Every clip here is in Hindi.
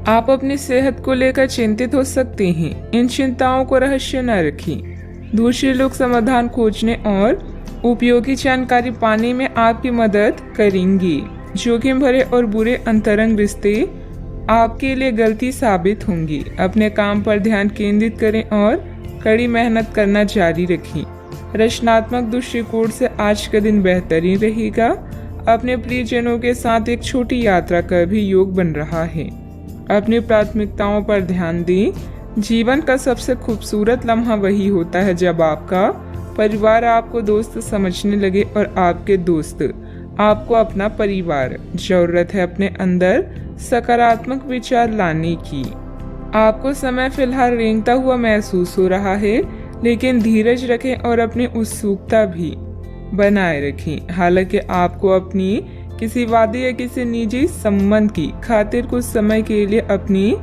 आप अपनी सेहत को लेकर चिंतित हो सकते हैं। इन चिंताओं को रहस्य न रखें। दूसरे लोग समाधान खोजने और उपयोगी जानकारी पाने में आपकी मदद करेंगे। जोखिम भरे और बुरे अंतरंग रिश्ते आपके लिए गलती साबित होंगी। अपने काम पर ध्यान केंद्रित करें और कड़ी मेहनत करना जारी रखें। रचनात्मक दृष्टिकोण से आज का दिन बेहतरीन रहेगा। अपने प्रियजनों के साथ एक छोटी यात्रा का भी योग बन रहा है। अपनी प्राथमिकताओं पर ध्यान दें। जीवन का सबसे खूबसूरत लम्हा वही होता है जब आपका परिवार आपको दोस्त समझने लगे और आपके दोस्त आपको अपना परिवार। जरूरत है अपने अंदर सकारात्मक विचार लाने की। आपको समय फिलहाल रेंगता हुआ महसूस हो रहा है, लेकिन धीरज रखें और अपनी उत्सुकता भी बनाए रखें। हालांकि आपको अपनी किसी वादे या किसी निजी संबंध की खातिर कुछ समय के लिए अपनी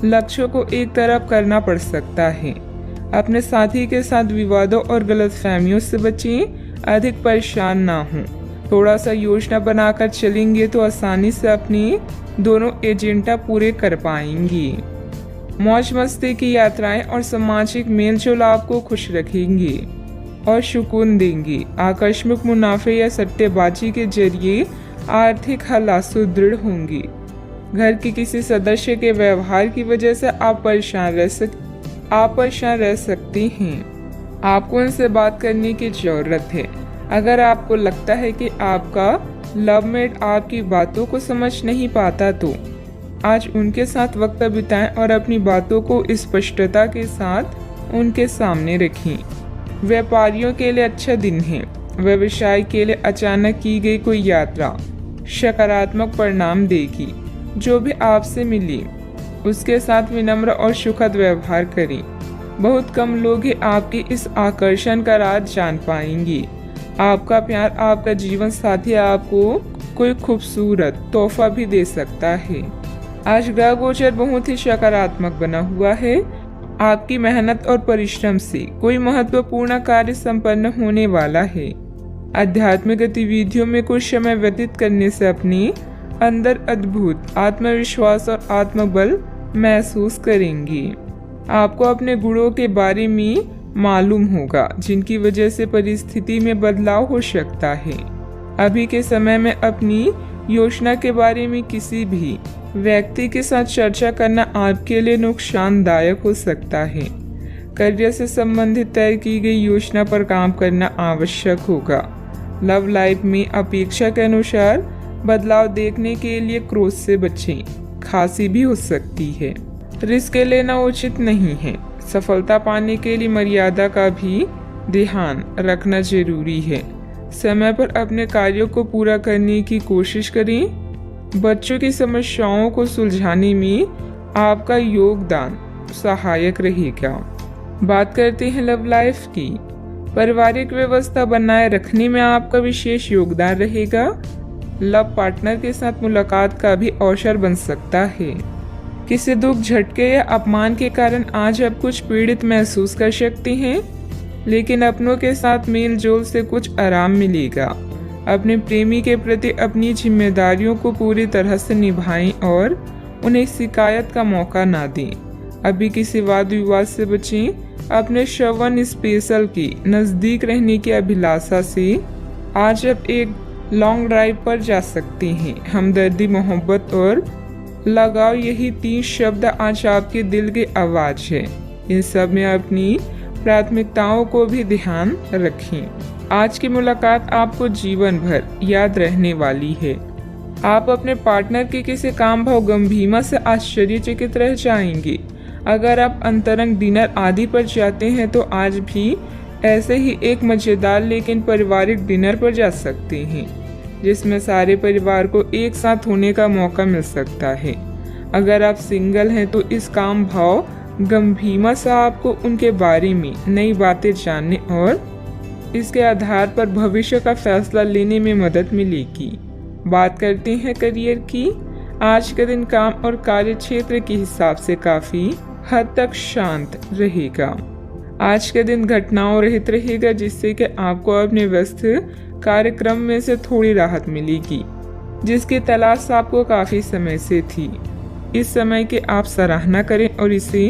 लक्ष्यों को एक तरफ करना पड़ सकता है। अपने साथी के साथ विवादों और गलतफहमियों से बचें। अधिक परेशान ना हों। थोड़ा सा योजना बनाकर चलेंगे तो आसानी से अपनी दोनों एजेंडा पूरे कर पाएंगी। मौज मस्ती की यात्राएं और सामाजिक मेलजोल आपको खुश रखेंगे और सुकून देंगे। आकस्मिक मुनाफे या सट्टेबाजी के जरिए आर्थिक हालात सुदृढ़ होंगे। घर के किसी सदस्य के व्यवहार की वजह से आप परेशान रह सकते हैं। आपको उनसे बात करने की जरूरत है। अगर आपको लगता है कि आपका लवमेट आपकी बातों को समझ नहीं पाता तो आज उनके साथ वक्त बिताएं और अपनी बातों को स्पष्टता के साथ उनके सामने रखें। व्यापारियों के लिए अच्छा दिन है। व्यवसाय के लिए अचानक की गई कोई यात्रा सकारात्मक परिणाम देगी। जो भी आपसे मिले उसके साथ विनम्र और सुखद व्यवहार करें। बहुत कम लोग ही आपके इस आकर्षण का राज जान पाएंगे। आपका प्यार आपका जीवन साथी आपको कोई खूबसूरत तोहफा भी दे सकता है। आज ग्रह गोचर बहुत ही सकारात्मक बना हुआ है। आपकी मेहनत और परिश्रम से कोई महत्वपूर्ण कार्य संपन्न होने वाला है। आध्यात्मिक गतिविधियों में कुछ समय व्यतीत करने से अपने अंदर अद्भुत आत्मविश्वास और आत्मबल महसूस करेंगे। आपको अपने गुणों के बारे में मालूम होगा जिनकी वजह से परिस्थिति में बदलाव हो सकता है। अभी के समय में अपनी योजना के बारे में किसी भी व्यक्ति के साथ चर्चा करना आपके लिए नुकसानदायक हो सकता है। करियर से संबंधित तय की गई योजना पर काम करना आवश्यक होगा। लव लाइफ में अपेक्षा के अनुसार बदलाव देखने के लिए क्रोध से बचें। खांसी भी हो सकती है। रिस्क लेना उचित नहीं है। सफलता पाने के लिए मर्यादा का भी ध्यान रखना जरूरी है। समय पर अपने कार्यों को पूरा करने की कोशिश करें। बच्चों की समस्याओं को सुलझाने में आपका योगदान सहायक रहेगा। बात करते हैं लव लाइफ की। पारिवारिक व्यवस्था बनाए रखने में आपका विशेष योगदान रहेगा। लव पार्टनर के साथ मुलाकात का भी अवसर बन सकता है। किसी दुख, झटके या अपमान के कारण आज आप कुछ पीड़ित महसूस कर सकते हैं, लेकिन अपनों के साथ मेल जोल से कुछ आराम मिलेगा। अपने प्रेमी के प्रति अपनी जिम्मेदारियों को पूरी तरह से निभाएं और उन्हें शिकायत का मौका ना दें। अभी किसी वाद विवाद से बचें। अपने श्रवण स्पेशल के नज़दीक रहने की अभिलाषा से आज आप एक लॉन्ग ड्राइव पर जा सकते हैं। हमदर्दी, मोहब्बत और लगाव, यही 3 शब्द आज आपके दिल की आवाज़ है। इन सब में अपनी प्राथमिकताओं को भी ध्यान रखें। आज की मुलाकात आपको जीवन भर याद रहने वाली है। आप अपने पार्टनर के किसी काम भाव गंभीरता से आश्चर्यचकित रह जाएंगे। अगर आप अंतरंग डिनर आदि पर जाते हैं तो आज भी ऐसे ही एक मजेदार लेकिन पारिवारिक डिनर पर जा सकते हैं, जिसमें सारे परिवार को एक साथ होने का मौका मिल सकता है। अगर आप सिंगल हैं तो इस काम भाव गंभीरता से आपको उनके बारे में नई बातें जानने और इसके आधार पर भविष्य का फैसला लेने में मदद मिलेगी। बात करते हैं करियर की। आज का दिन काम और कार्य क्षेत्र के हिसाब से काफी हद तक शांत रहेगा। आज का दिन घटनाओं रहित रहेगा, जिससे कि आपको अपने व्यस्त कार्यक्रम में से थोड़ी राहत मिलेगी, जिसकी तलाश आपको काफी समय से थी। इस समय की आप सराहना करें और इसे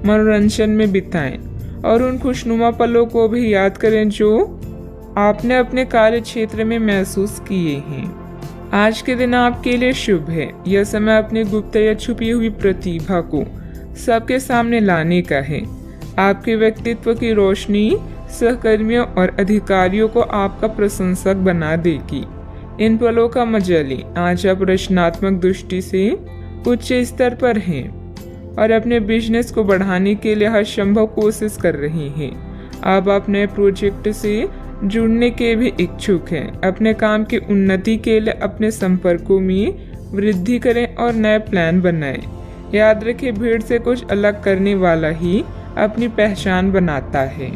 मनोरंजन में बिताएं और उन खुशनुमा पलों को भी याद करें जो आपने अपने कार्य क्षेत्र में महसूस किए हैं। आज के दिन आपके लिए शुभ है। यह समय अपनी गुप्त या छुपी हुई प्रतिभा को सबके सामने लाने का है। आपके व्यक्तित्व की रोशनी सहकर्मियों और अधिकारियों को आपका प्रशंसक बना देगी। इन पलों का मजा लें। आज आप रचनात्मक दृष्टि से उच्च स्तर पर हैं और अपने बिजनेस को बढ़ाने के लिए हर संभव कोशिश कर रही हैं। आप अपने प्रोजेक्ट से जुड़ने के भी इच्छुक हैं। अपने काम की उन्नति के लिए अपने संपर्कों में वृद्धि करें और नए प्लान बनाएं। याद रखें, भीड़ से कुछ अलग करने वाला ही अपनी पहचान बनाता है।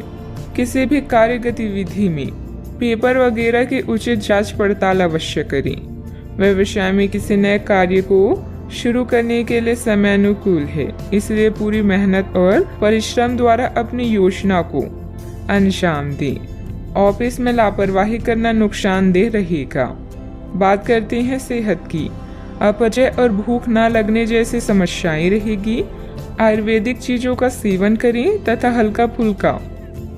किसी भी कार्य गतिविधि में पेपर वगैरह की उचित जांच पड़ताल अवश्य करें। व्यवसाय में किसी नए कार्य को शुरू करने के लिए समय अनुकूल है, इसलिए पूरी मेहनत और परिश्रम द्वारा अपनी योजना को अंजाम दें। ऑफिस में लापरवाही करना नुकसानदेह रहेगा। बात करते हैं सेहत की। अपचय और भूख ना लगने जैसी समस्याएं रहेगी। आयुर्वेदिक चीजों का सेवन करें तथा हल्का फुल्का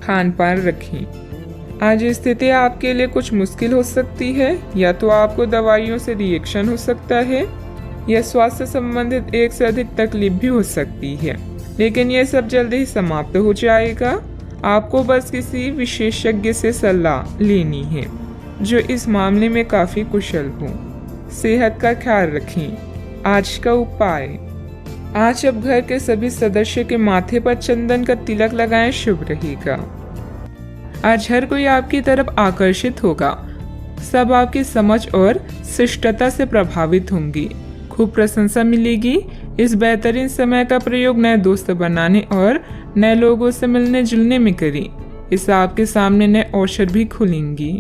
खान पान रखें। आज स्थिति आपके लिए कुछ मुश्किल हो सकती है, या तो आपको दवाइयों से रिएक्शन हो सकता है या स्वास्थ्य संबंधित एक से अधिक तकलीफ भी हो सकती है, लेकिन यह सब जल्दी ही समाप्त हो जाएगा। आपको बस किसी विशेषज्ञ से सलाह लेनी है जो इस मामले में काफी कुशल हो। सेहत का ख्याल रखें। आज का उपाय, आज अब घर के सभी सदस्य के माथे पर चंदन का तिलक लगाएं, शुभ रहेगा। आज हर कोई आपकी तरफ आकर्षित होगा। सब आपकी समझ और शिष्टता से प्रभावित होंगी। खूब प्रशंसा मिलेगी। इस बेहतरीन समय का प्रयोग नए दोस्त बनाने और नए लोगों से मिलने जुलने में करें। इससे आपके सामने नए अवसर भी खुलेंगी।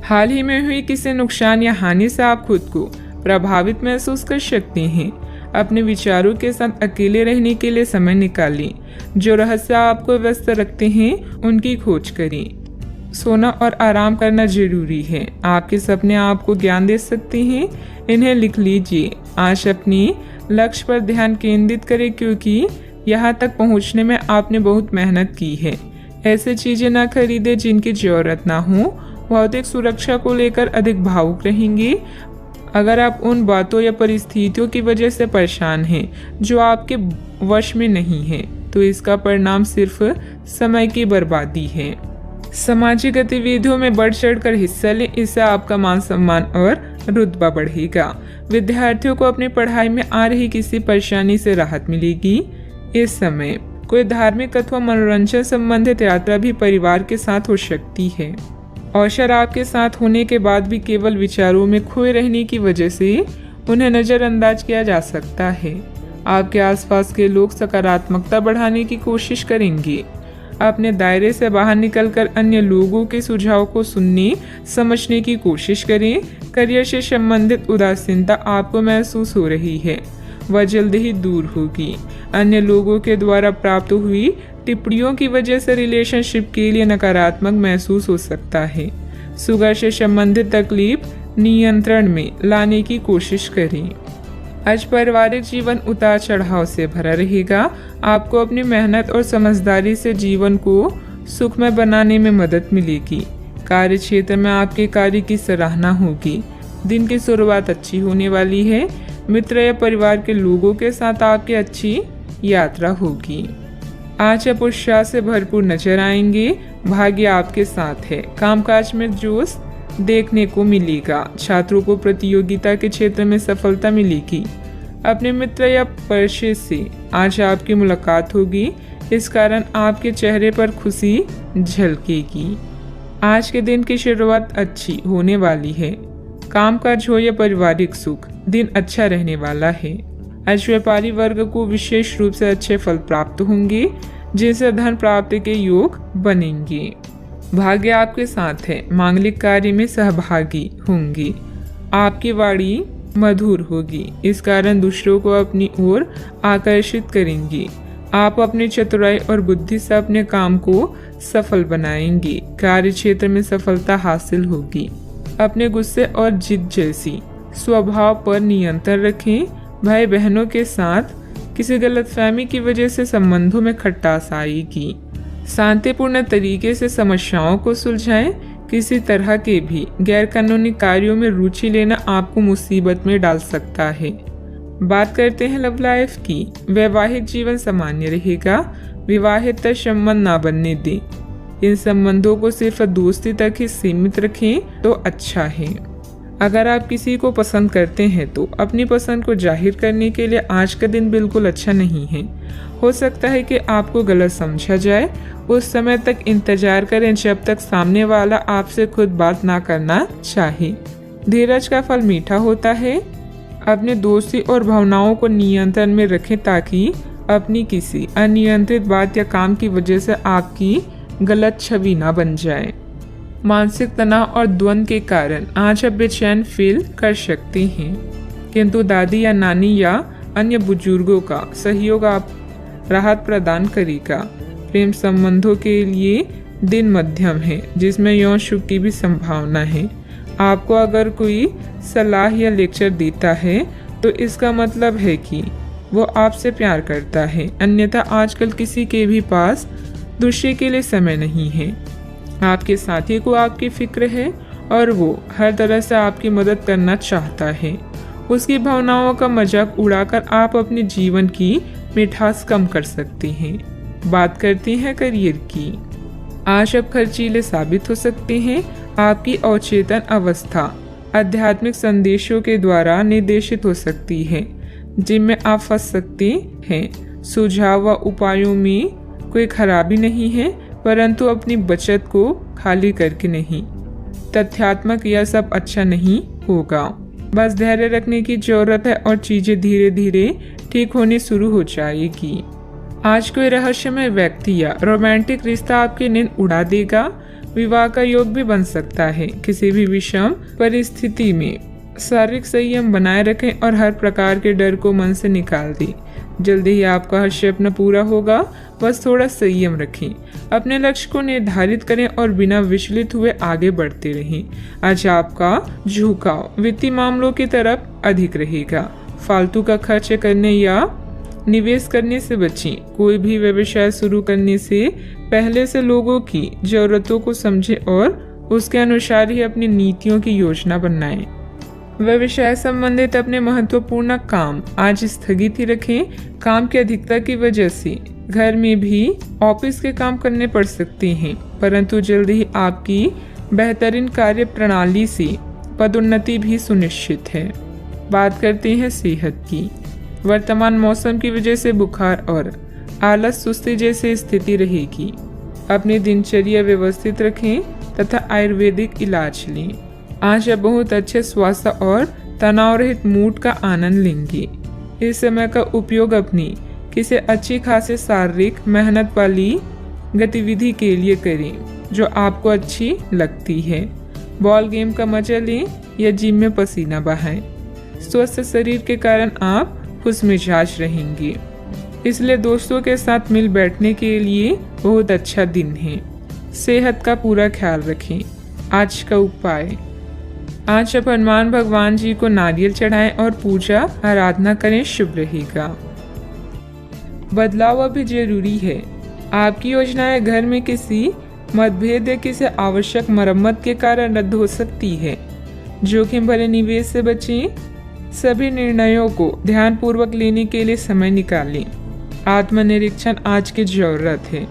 हाल ही में हुई किसी नुकसान या हानि से आप खुद को प्रभावित महसूस कर सकते हैं। अपने विचारों के साथ अकेले रहने के लिए समय निकालें। जो रहस्य आपको व्यस्त रखते हैं उनकी खोज करें। सोना और आराम करना जरूरी है। आपके सपने आपको ज्ञान दे सकते हैं, इन्हें लिख लीजिए। आज अपने लक्ष्य पर ध्यान केंद्रित करें, क्योंकि यहाँ तक पहुँचने में आपने बहुत मेहनत की है। ऐसे चीजें ना खरीदें जिनकी जरूरत ना हो। भौतिक सुरक्षा को लेकर अधिक भावुक रहेंगे। अगर आप उन बातों या परिस्थितियों की वजह से परेशान हैं जो आपके वश में नहीं है, तो इसका परिणाम सिर्फ समय की बर्बादी है। सामाजिक गतिविधियों में बढ़ चढ़कर हिस्सा लें, इससे आपका मान सम्मान और रुतबा बढ़ेगा। विद्यार्थियों को अपनी पढ़ाई में आ रही किसी परेशानी से राहत मिलेगी। इस समय कोई धार्मिक अथवा मनोरंजन संबंधित यात्रा भी परिवार के साथ हो सकती है। अवसर आपके साथ होने के बाद भी केवल विचारों में खोए रहने की वजह से उन्हें नजरअंदाज किया जा सकता है। आपके आसपास के लोग सकारात्मकता बढ़ाने की कोशिश करेंगे। अपने दायरे से बाहर निकलकर अन्य लोगों के सुझाव को सुनने समझने की कोशिश करें। करियर से संबंधित उदासीनता आपको महसूस हो रही है, वह जल्द ही दूर होगी। अन्य लोगों के द्वारा प्राप्त हुई टिप्पणियों की वजह से रिलेशनशिप के लिए नकारात्मक महसूस हो सकता है। शुगर से संबंधित तकलीफ नियंत्रण में लाने की कोशिश करें। आज पारिवारिक जीवन उतार चढ़ाव से भरा रहेगा। आपको अपनी मेहनत और समझदारी से जीवन को सुखमय बनाने में मदद मिलेगी। कार्य क्षेत्र में आपके कार्य की सराहना होगी। दिन की शुरुआत अच्छी होने वाली है। मित्र या परिवार के लोगों के साथ आपकी अच्छी यात्रा होगी। आज आप उत्साह से भरपूर नजर आएंगे। भाग्य आपके साथ है। कामकाज में जोश देखने को मिलेगा। छात्रों को प्रतियोगिता के क्षेत्र में सफलता मिलेगी। अपने मित्र या परिचित से आज आपकी मुलाकात होगी। इस कारण आपके चेहरे पर खुशी झलकेगी। आज के दिन की शुरुआत अच्छी होने वाली है। कामकाज हो या पारिवारिक सुख, दिन अच्छा रहने वाला है। आज व्यापारी वर्ग को विशेष रूप से अच्छे फल प्राप्त होंगे, जिनसे धन प्राप्ति के योग बनेंगे। भाग्य आपके साथ है। मांगलिक कार्य में सहभागी होंगे। आपकी वाणी मधुर होगी। इस कारण दूसरों को अपनी ओर आकर्षित करेंगी। आप अपनी चतुराई और बुद्धि से अपने काम को सफल बनाएंगे। कार्य क्षेत्र में सफलता हासिल होगी। अपने गुस्से और जिद जैसी स्वभाव पर नियंत्रण रखें। भाई बहनों के साथ किसी गलतफहमी की वजह से संबंधों में खटास आएगी। शांतिपूर्ण तरीके से समस्याओं को सुलझाएं। किसी तरह के भी गैरकानूनी कार्यों में रुचि लेना आपको मुसीबत में डाल सकता है। बात करते हैं लव लाइफ की। वैवाहिक जीवन सामान्य रहेगा। विवाहित संबंध ना बनने दें। इन संबंधों को सिर्फ दोस्ती तक ही सीमित रखें तो अच्छा है। अगर आप किसी को पसंद करते हैं तो अपनी पसंद को जाहिर करने के लिए आज का दिन बिल्कुल अच्छा नहीं है। हो सकता है कि आपको गलत समझा जाए। उस समय तक इंतजार करें जब तक सामने वाला आपसे खुद बात ना करना चाहे। धीरज का फल मीठा होता है। अपने दोस्ती और भावनाओं को नियंत्रण में रखें ताकि अपनी किसी अनियंत्रित बात या काम की वजह से आपकी गलत छवि ना बन जाए। मानसिक तनाव और द्वंद्व के कारण आज आप बेचैन फील कर सकते हैं, किंतु दादी या नानी या अन्य बुजुर्गों का सहयोग आप राहत प्रदान करेगा। प्रेम संबंधों के लिए दिन मध्यम है, जिसमें यौन सुख की भी संभावना है। आपको अगर कोई सलाह या लेक्चर देता है तो इसका मतलब है कि वो आपसे प्यार करता है, अन्यथा आजकल किसी के भी पास दूसरे के लिए समय नहीं है। आपके साथी को आपकी फिक्र है और वो हर तरह से आपकी मदद करना चाहता है। उसकी भावनाओं का मजाक उड़ाकर आप अपने जीवन की मिठास कम कर सकते हैं। बात करते हैं करियर की। आज आप खर्चीले साबित हो सकते हैं। आपकी अवचेतन अवस्था आध्यात्मिक संदेशों के द्वारा निर्देशित हो सकती है, जिनमें आप फंस सकते हैं। सुझाव व उपायों में कोई खराबी नहीं है, परंतु अपनी बचत को खाली करके नहीं। तथ्यात्मक यह सब अच्छा नहीं होगा। बस धैर्य रखने की जरूरत है और चीजें धीरे धीरे ठीक होनी शुरू हो जाएगी। आज कोई रहस्यमय व्यक्ति या रोमांटिक रिश्ता आपकी नींद उड़ा देगा। विवाह का योग भी बन सकता है। किसी भी विषम परिस्थिति में शारीरिक संयम बनाए रखें और हर प्रकार के डर को मन से निकाल दें। जल्दी ही आपका हर सपना पूरा होगा, बस थोड़ा संयम रखें। अपने लक्ष्य को निर्धारित करें और बिना विचलित हुए आगे बढ़ते रहें। आज आपका झुकाव वित्तीय मामलों की तरफ अधिक रहेगा। फालतू का खर्च करने या निवेश करने से बचें। कोई भी व्यवसाय शुरू करने से पहले से लोगों की जरूरतों को समझें और उसके अनुसार ही अपनी नीतियों की योजना बनाएं। व्यवसाय संबंधित अपने महत्वपूर्ण काम आज स्थगित ही रखें। काम की अधिकता की वजह से घर में भी ऑफिस के काम करने पड़ सकते हैं, परंतु जल्द ही आपकी बेहतरीन कार्य प्रणाली से पदोन्नति भी सुनिश्चित है। बात करते हैं सेहत की। वर्तमान मौसम की वजह से बुखार और आलस सुस्ती जैसी स्थिति रहेगी। अपनी दिनचर्या व्यवस्थित रखें तथा आयुर्वेदिक इलाज लें। आज आप बहुत अच्छे स्वास्थ्य और तनाव रहित मूड का आनंद लेंगे। इस समय का उपयोग अपनी किसी अच्छी खासी शारीरिक मेहनत वाली गतिविधि के लिए करें जो आपको अच्छी लगती है। बॉल गेम का मजा लें या जिम में पसीना बहाएं। स्वस्थ शरीर के कारण आप खुशमिजाज रहेंगे, इसलिए दोस्तों के साथ मिल बैठने के लिए बहुत अच्छा दिन है। सेहत का पूरा ख्याल रखें। आज का उपाय, आज आप हनुमान भगवान जी को नारियल चढ़ाएं और पूजा आराधना करें, शुभ रहेगा। बदलाव अभी जरूरी है। आपकी योजनाएं घर में किसी मतभेद या किसी आवश्यक मरम्मत के कारण रद्द हो सकती है। जोखिम भरे निवेश से बचें। सभी निर्णयों को ध्यानपूर्वक लेने के लिए समय निकालें। आत्मनिरीक्षण आज की जरूरत है।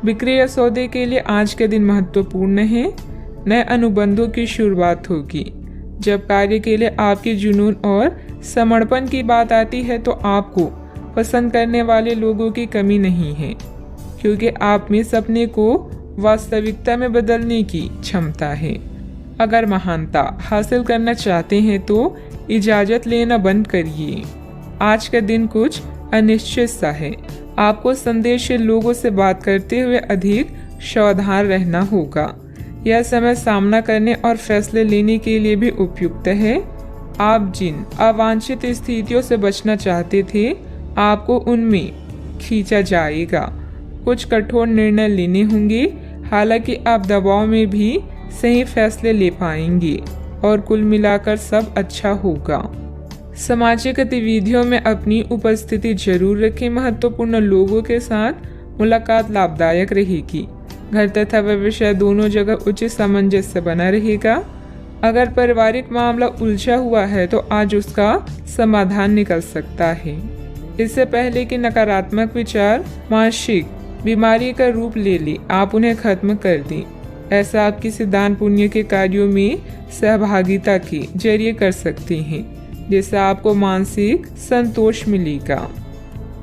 बिक्री या सौदे के लिए आज के दिन महत्वपूर्ण है। नए अनुबंधों की शुरुआत होगी। जब कार्य के लिए आपकी जुनून और समर्पण की बात आती है तो आपको पसंद करने वाले लोगों की कमी नहीं है, क्योंकि आप में सपने को वास्तविकता में बदलने की क्षमता है। अगर महानता हासिल करना चाहते हैं तो इजाजत लेना बंद करिए। आज का दिन कुछ अनिश्चित सा है। आपको संदेशित लोगों से बात करते हुए अधिक सावधान रहना होगा। यह समय सामना करने और फैसले लेने के लिए भी उपयुक्त है। आप जिन अवांछित स्थितियों से बचना चाहते थे, आपको उनमें खींचा जाएगा। कुछ कठोर निर्णय लेने होंगे, हालांकि आप दबाव में भी सही फैसले ले पाएंगे और कुल मिलाकर सब अच्छा होगा। सामाजिक गतिविधियों में अपनी उपस्थिति जरूर रखें। महत्वपूर्ण लोगों के साथ मुलाकात लाभदायक रहेगी। घर तथा व्यवसाय दोनों जगह उचित सामंजस्य बना रहेगा। अगर पारिवारिक मामला उलझा हुआ है तो आज उसका समाधान निकल सकता है। इससे पहले कि नकारात्मक विचार मानसिक बीमारी का रूप ले ले, आप उन्हें खत्म कर दें। ऐसा आप किसी दान पुण्य के कार्यों में सहभागिता के जरिए कर सकते हैं, जिससे आपको मानसिक संतोष मिलेगा।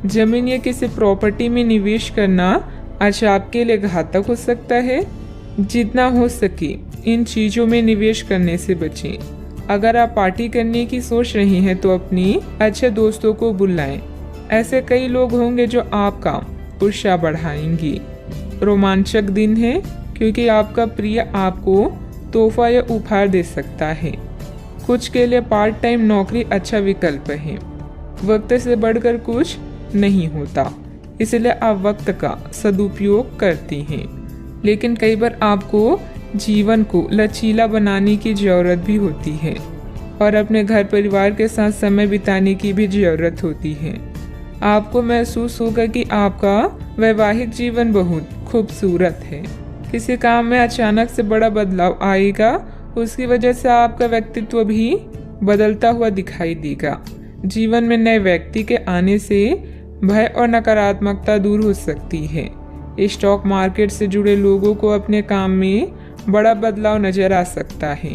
जमीन या किसी प्रॉपर्टी में निवेश करना आज आपके लिए घातक हो सकता है। जितना हो सके इन चीजों में निवेश करने से बचें। अगर आप पार्टी करने की सोच रहे हैं तो अपने अच्छे दोस्तों को बुलाएं। ऐसे कई लोग होंगे जो आपका उत्साह बढ़ाएंगे। रोमांचक दिन है क्योंकि आपका प्रिय आपको तोहफा या उपहार दे सकता है। कुछ के लिए पार्ट टाइम नौकरी अच्छा विकल्प है। वक्त से बढ़कर कुछ नहीं होता, इसलिए आप वक्त का सदुपयोग करते हैं। लेकिन कई बार आपको जीवन को लचीला बनाने की जरूरत भी होती है और अपने घर परिवार के साथ समय बिताने की भी जरूरत होती है। आपको महसूस होगा कि आपका वैवाहिक जीवन बहुत खूबसूरत है। किसी काम में अचानक से बड़ा बदलाव आएगा, उसकी वजह से आपका व्यक्तित्व भी बदलता हुआ दिखाई देगा। जीवन में नए व्यक्ति के आने से भय और नकारात्मकता दूर हो सकती है। स्टॉक मार्केट से जुड़े लोगों को अपने काम में बड़ा बदलाव नजर आ सकता है।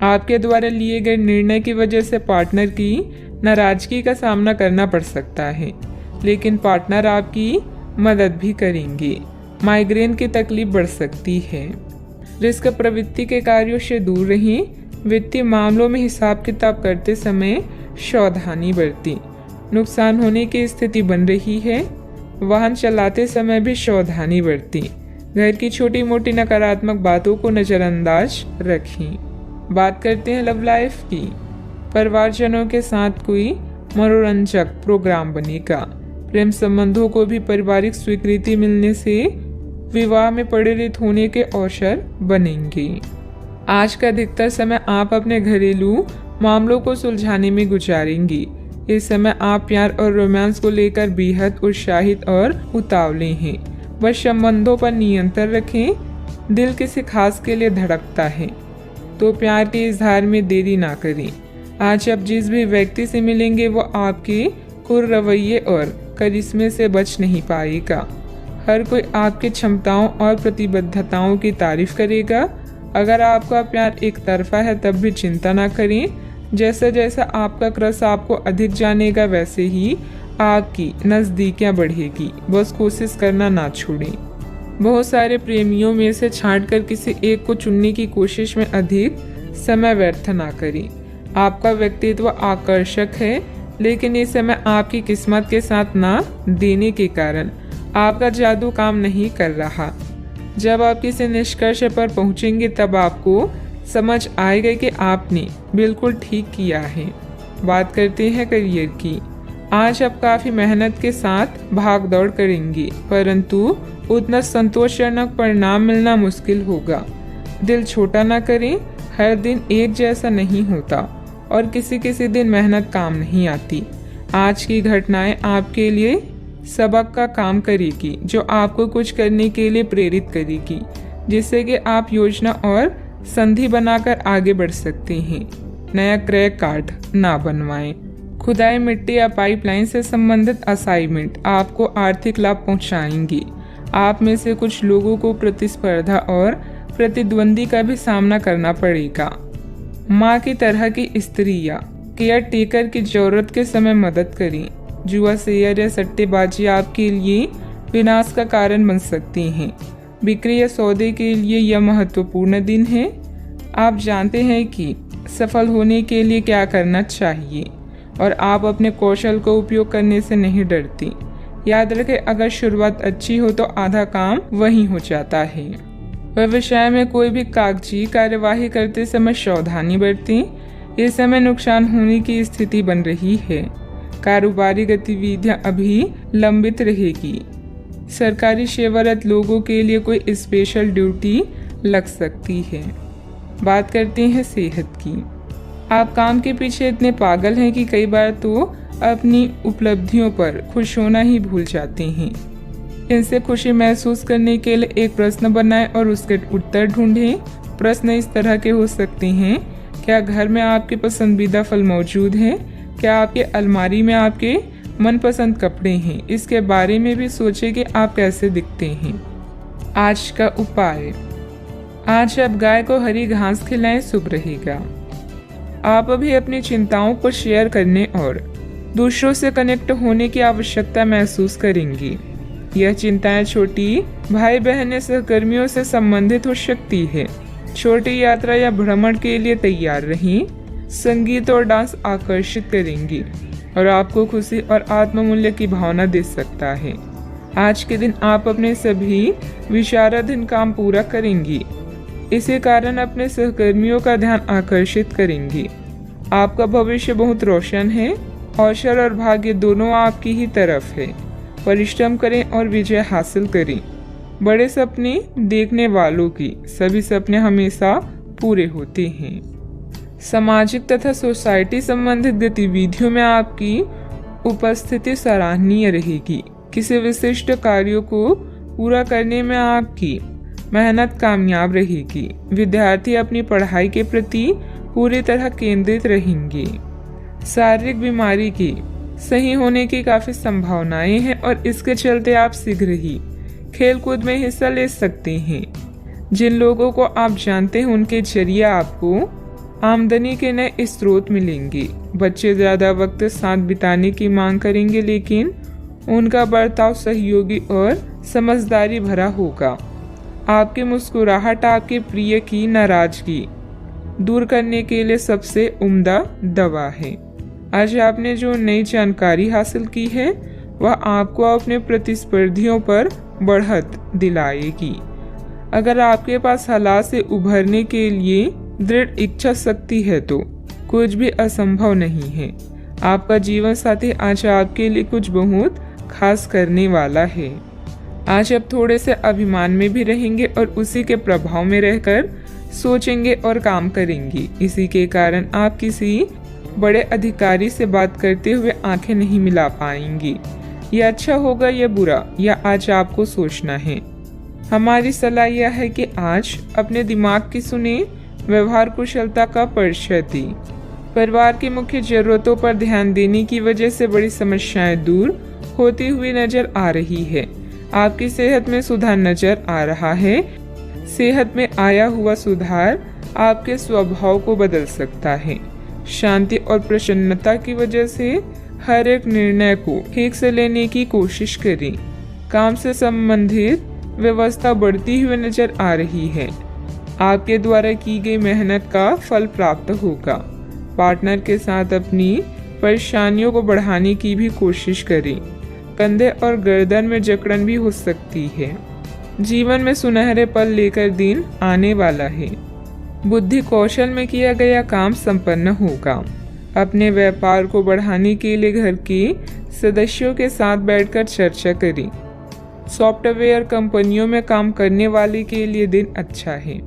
आपके द्वारा लिए गए निर्णय की वजह से पार्टनर की नाराजगी का सामना करना पड़ सकता है, लेकिन पार्टनर आपकी मदद भी करेंगे। माइग्रेन की तकलीफ बढ़ सकती है। रिस्क प्रवृत्ति के कार्यों से दूर रहें। वित्तीय मामलों में हिसाब किताब करते समय सावधानी बरतें। नुकसान होने की स्थिति बन रही है। वाहन चलाते समय भी सावधानी बरतें। घर की छोटी मोटी नकारात्मक बातों को नजरअंदाज रखें। बात करते हैं लव लाइफ की। परिवारजनों के साथ कोई मनोरंजक प्रोग्राम बनेगा। प्रेम संबंधों को भी पारिवारिक स्वीकृति मिलने से विवाह में परिणत होने के अवसर बनेंगे। आज का अधिकतर समय आप अपने घरेलू मामलों को सुलझाने में गुजारेंगे। इस समय आप प्यार और रोमांस को लेकर बेहद उत्साहित और उतावले हैं। बस संबंधों पर नियंत्रण रखें। दिल किसी खास के लिए धड़कता है तो प्यार के इजहार में देरी ना करें। आज आप जिस भी व्यक्ति से मिलेंगे वो आपके कुर रवैये और करिश्मे से बच नहीं पाएगा। हर कोई आपकी क्षमताओं और प्रतिबद्धताओं की तारीफ करेगा। अगर आपका प्यार एक तरफा है तब भी चिंता ना करें। जैसे जैसा आपका क्रश आपको अधिक जानेगा वैसे ही आपकी नज़दीकियाँ बढ़ेगी। बस कोशिश करना ना छोड़ें। बहुत सारे प्रेमियों में से छांटकर किसी एक को चुनने की कोशिश में अधिक समय व्यर्थ ना करें। आपका व्यक्तित्व आकर्षक है, लेकिन इस समय आपकी किस्मत के साथ ना देने के कारण आपका जादू काम नहीं कर रहा। जब आप किसी निष्कर्ष पर पहुंचेंगे तब आपको समझ आएगा कि आपने बिल्कुल ठीक किया है। बात करते हैं करियर की। आज आप काफ़ी मेहनत के साथ भाग दौड़ करेंगे, परंतु उतना संतोषजनक परिणाम मिलना मुश्किल होगा। दिल छोटा ना करें। हर दिन एक जैसा नहीं होता और किसी किसी दिन मेहनत काम नहीं आती। आज की घटनाएं आपके लिए सबक का काम करेगी, जो आपको कुछ करने के लिए प्रेरित करेगी, जिससे कि आप योजना और संधि बनाकर आगे बढ़ सकते हैं। नया क्रैक कार्ड ना बनवाएं। खुदाई मिट्टी या पाइपलाइन से संबंधित असाइनमेंट आपको आर्थिक लाभ पहुंचाएंगे। आप में से कुछ लोगों को प्रतिस्पर्धा और प्रतिद्वंदी का भी सामना करना पड़ेगा। माँ की तरह की स्त्री या केयर टेकर की जरूरत के समय मदद करें। जुआ, शेयर या सट्टेबाजी आपके लिए विनाश का कारण बन सकती हैं। बिक्री या सौदे के लिए यह महत्वपूर्ण दिन है। आप जानते हैं कि सफल होने के लिए क्या करना चाहिए और आप अपने कौशल का उपयोग करने से नहीं डरती। याद रखें, अगर शुरुआत अच्छी हो तो आधा काम वहीं हो जाता है। व्यवसाय में कोई भी कागजी कार्यवाही करते समय सावधानी बरतें। इस समय नुकसान होने की स्थिति बन रही है। कारोबारी गतिविधियां अभी लंबित रहेगी। सरकारी सेवारत लोगों के लिए कोई स्पेशल ड्यूटी लग सकती है। बात करते हैं सेहत की। आप काम के पीछे इतने पागल हैं कि कई बार तो अपनी उपलब्धियों पर खुश होना ही भूल जाते हैं। इनसे खुशी महसूस करने के लिए एक प्रश्न बनाएं और उसके उत्तर ढूंढें। प्रश्न इस तरह के हो सकते हैं: क्या घर में आपके पसंदीदा फल मौजूद हैं? क्या आपके अलमारी में आपके मनपसंद कपड़े हैं? इसके बारे में भी सोचें कि आप कैसे दिखते हैं। आज का उपाय: आज आप गाय को हरी घास खिलाएं, शुभ रहेगा। आप अभी अपनी चिंताओं को शेयर करने और दूसरों से कनेक्ट होने की आवश्यकता महसूस करेंगी। यह चिंताएं छोटी भाई बहन या सहकर्मियों से संबंधित हो सकती है। छोटी यात्रा या भ्रमण के लिए तैयार रहें। संगीत और डांस आकर्षित करेंगी और आपको खुशी और आत्ममूल्य की भावना दे सकता है। आज के दिन आप अपने सभी विचाराधीन काम पूरा करेंगी। इसी कारण अपने सहकर्मियों का ध्यान आकर्षित करेंगी। आपका भविष्य बहुत रोशन है। अवसर और भाग्य दोनों आपकी ही तरफ है। परिश्रम करें और विजय हासिल करें। बड़े सपने देखने वालों की सभी सपने हमेशा पूरे होते हैं। सामाजिक तथा सोसाइटी संबंधित गतिविधियों में आपकी उपस्थिति सराहनीय रहेगी। किसी विशिष्ट कार्यों को पूरा करने में आपकी मेहनत कामयाब रहेगी। विद्यार्थी अपनी पढ़ाई के प्रति पूरी तरह केंद्रित रहेंगे। शारीरिक बीमारी की सही होने की काफी संभावनाएं हैं और इसके चलते आप शीघ्र ही खेलकूद में हिस्सा ले सकते हैं। जिन लोगों को आप जानते हैं उनके जरिए आपको आमदनी के नए स्रोत मिलेंगे। बच्चे ज्यादा वक्त साथ बिताने की मांग करेंगे, लेकिन उनका बर्ताव सहयोगी और समझदारी भरा होगा। आपकी मुस्कुराहट आपके प्रिय की नाराजगी दूर करने के लिए सबसे उम्दा दवा है। आज आपने जो नई जानकारी हासिल की है वह आपको अपने प्रतिस्पर्धियों पर बढ़त दिलाएगी। अगर आपके पास हालात से उभरने के लिए दृढ़ इच्छा शक्ति है तो कुछ भी असंभव नहीं है। आपका जीवन साथी आज आपके लिए कुछ बहुत खास करने वाला है। आज आप थोड़े से अभिमान में भी रहेंगे और उसी के प्रभाव में रहकर सोचेंगे और काम करेंगे। इसी के कारण आप किसी बड़े अधिकारी से बात करते हुए आंखें नहीं मिला पाएंगी। यह अच्छा होगा या बुरा, यह आज आपको सोचना है। हमारी सलाह यह है कि आज अपने दिमाग की सुने, व्यवहार कुशलता का परिचय दें। परिवार की मुख्य जरूरतों पर ध्यान देने की वजह से बड़ी समस्याएं दूर होती हुई नजर आ रही है। आपकी सेहत में सुधार नजर आ रहा है। सेहत में आया हुआ सुधार आपके स्वभाव को बदल सकता है। शांति और प्रसन्नता की वजह से हर एक निर्णय को ठीक से लेने की कोशिश करें। काम से संबंधित व्यवस्था बढ़ती हुई नजर आ रही है। आपके द्वारा की गई मेहनत का फल प्राप्त होगा। पार्टनर के साथ अपनी परेशानियों को बढ़ाने की भी कोशिश करें। कंधे और गर्दन में जकड़न भी हो सकती है। जीवन में सुनहरे पल लेकर दिन आने वाला है। बुद्धि कौशल में किया गया काम संपन्न होगा। अपने व्यापार को बढ़ाने के लिए घर के सदस्यों के साथ बैठकर चर्चा करें। सॉफ्टवेयर कंपनियों में काम करने वाले के लिए दिन अच्छा है।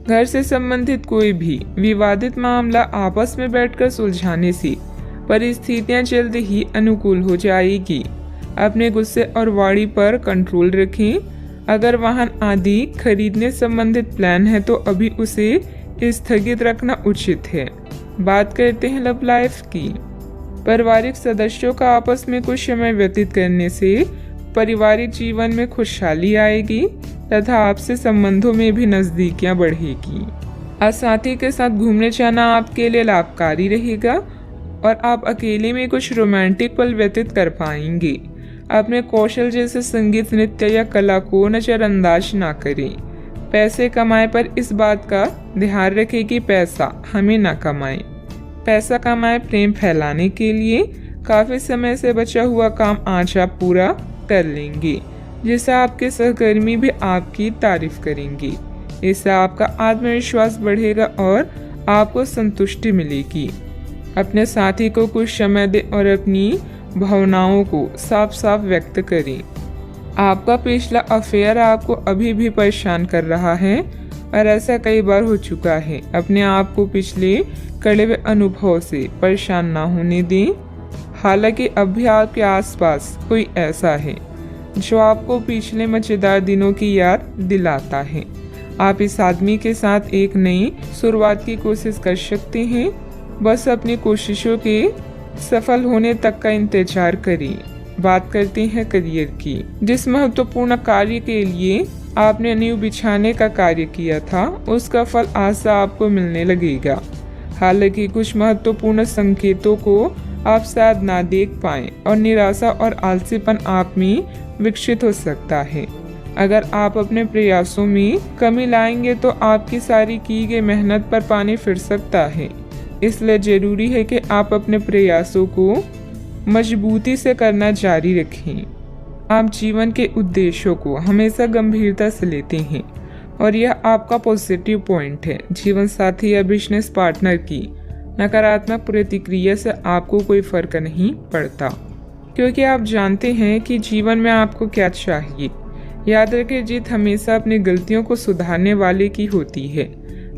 घर से संबंधित कोई भी विवादित मामला आपस में बैठकर सुलझाने से परिस्थितियां जल्द ही अनुकूल हो जाएगी। अपने गुस्से और वाणी पर कंट्रोल रखें। अगर वाहन आदि खरीदने संबंधित प्लान है तो अभी उसे स्थगित रखना उचित है। बात करते हैं लव लाइफ की। पारिवारिक सदस्यों का आपस में कुछ समय व्यतीत करने से पारिवारिक जीवन में खुशहाली आएगी तथा आपसे संबंधों में भी नजदीकियां बढ़ेगी। आज साथी के साथ घूमने जाना आपके लिए लाभकारी रहेगा और आप अकेले में कुछ रोमांटिक पल व्यतीत कर पाएंगे। अपने कौशल जैसे संगीत, नृत्य या कला को नजरअंदाज ना करें। पैसे कमाए पर इस बात का ध्यान रखें कि पैसा हमें ना कमाए। पैसा कमाए प्रेम फैलाने के लिए काफी समय से बचा हुआ काम आज आप पूरा कर लेंगे, जिससे आपके सहकर्मी भी आपकी तारीफ करेंगे। इससे आपका आत्मविश्वास बढ़ेगा और आपको संतुष्टि मिलेगी। अपने साथी को कुछ समय दें और अपनी भावनाओं को साफ साफ व्यक्त करें। आपका पिछला अफेयर आपको अभी भी परेशान कर रहा है। और ऐसा कई बार हो चुका है। अपने आप को पिछले कड़े हुए अनुभव से परेशान ना होने दें। हालांकि अब भी आपके आसपास कोई ऐसा है जो आपको पिछले मजेदार दिनों की याद दिलाता है। आप इस आदमी के साथ एक नई शुरुआत की कोशिश कर सकते हैं। बस अपनी कोशिशों के सफल होने तक का इंतजार करें। बात करते हैं करियर की। जिस महत्वपूर्ण कार्य के लिए आपने नींव बिछाने का कार्य किया था, उसका फल आशा आपको मिलने लगेगा। हालांकि कुछ महत्वपूर्ण संकेतों को आप शायद ना देख पाएं और निराशा और आलसीपन आप में विकसित हो सकता है। अगर आप अपने प्रयासों में कमी लाएंगे तो आपकी सारी की गई मेहनत पर पानी फिर सकता है। इसलिए जरूरी है कि आप अपने प्रयासों को मजबूती से करना जारी रखें। आप जीवन के उद्देश्यों को हमेशा गंभीरता से लेते हैं और यह आपका पॉजिटिव पॉइंट है। जीवन साथी या बिजनेस पार्टनर की नकारात्मक प्रतिक्रिया से आपको कोई फर्क नहीं पड़ता, क्योंकि आप जानते हैं कि जीवन में आपको क्या चाहिए। याद रखें, जीत हमेशा अपनी गलतियों को सुधारने वाले की होती है।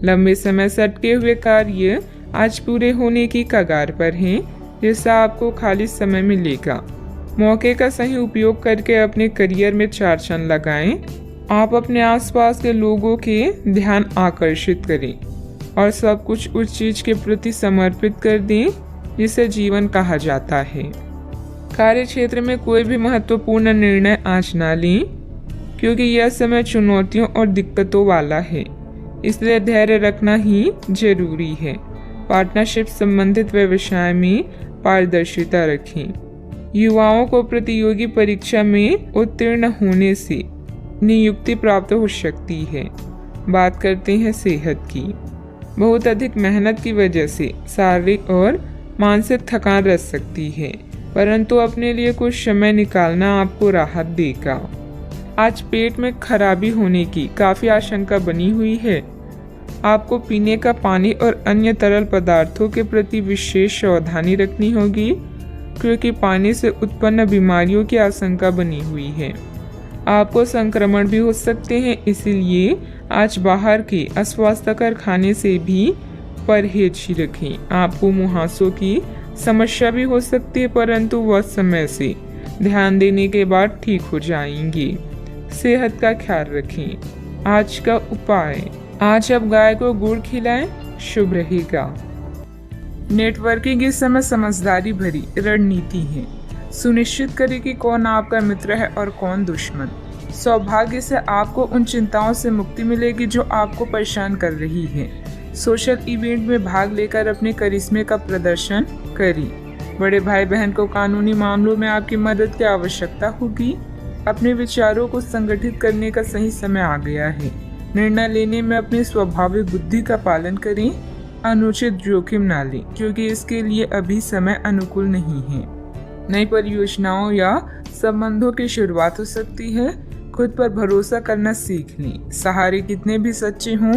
लंबे समय से अटके हुए कार्य आज पूरे होने की कगार पर हैं, जिससे आपको खाली समय मिलेगा। मौके का सही उपयोग करके अपने करियर में 4 चांद लगाएं। आप अपने आसपास के लोगों के ध्यान आकर्षित करें और सब कुछ उस चीज के प्रति समर्पित कर दें जिसे जीवन कहा जाता है। कार्य क्षेत्र में कोई भी महत्वपूर्ण निर्णय आज ना लें, क्योंकि यह समय चुनौतियों और दिक्कतों वाला है। इसलिए धैर्य रखना ही जरूरी है। पार्टनरशिप संबंधित व्यवसाय में पारदर्शिता रखें। युवाओं को प्रतियोगी परीक्षा में उत्तीर्ण होने से नियुक्ति प्राप्त हो सकती है। बात करते हैं सेहत की। बहुत अधिक मेहनत की वजह से शारीरिक और मानसिक थकान रह सकती है, परंतु अपने लिए कुछ समय निकालना आपको राहत देगा। आज पेट में खराबी होने की काफी आशंका बनी हुई है। आपको पीने का पानी और अन्य तरल पदार्थों के प्रति विशेष सावधानी रखनी होगी, क्योंकि पानी से उत्पन्न बीमारियों की आशंका बनी हुई है। आपको संक्रमण भी हो सकते हैं, इसीलिए आज बाहर के अस्वास्थ्यकर खाने से भी परहेज ही रखें। आपको मुहासों की समस्या भी हो सकती है, परंतु वह समय से ध्यान देने के बाद ठीक हो जाएंगी। सेहत का ख्याल रखें। आज का उपाय, आज आप गाय को गुड़ खिलाएं, शुभ रहेगा। नेटवर्किंग इस समय समझदारी भरी रणनीति है। सुनिश्चित करें कि कौन आपका मित्र है और कौन दुश्मन। सौभाग्य से आपको उन चिंताओं से मुक्ति मिलेगी जो आपको परेशान कर रही है। सोशल इवेंट में भाग लेकर अपने करिश्मे का प्रदर्शन करें। बड़े भाई बहन को कानूनी मामलों में आपकी मदद की आवश्यकता होगी। अपने विचारों को संगठित करने का सही समय आ गया है। निर्णय लेने में अपनी स्वाभाविक बुद्धि का पालन करें। अनुचित जोखिम ना लें, क्योंकि इसके लिए अभी समय अनुकूल नहीं है। नई परियोजनाओं या संबंधों की शुरुआत हो सकती है। खुद पर भरोसा करना सीख लें। सहारे कितने भी सच्चे हों,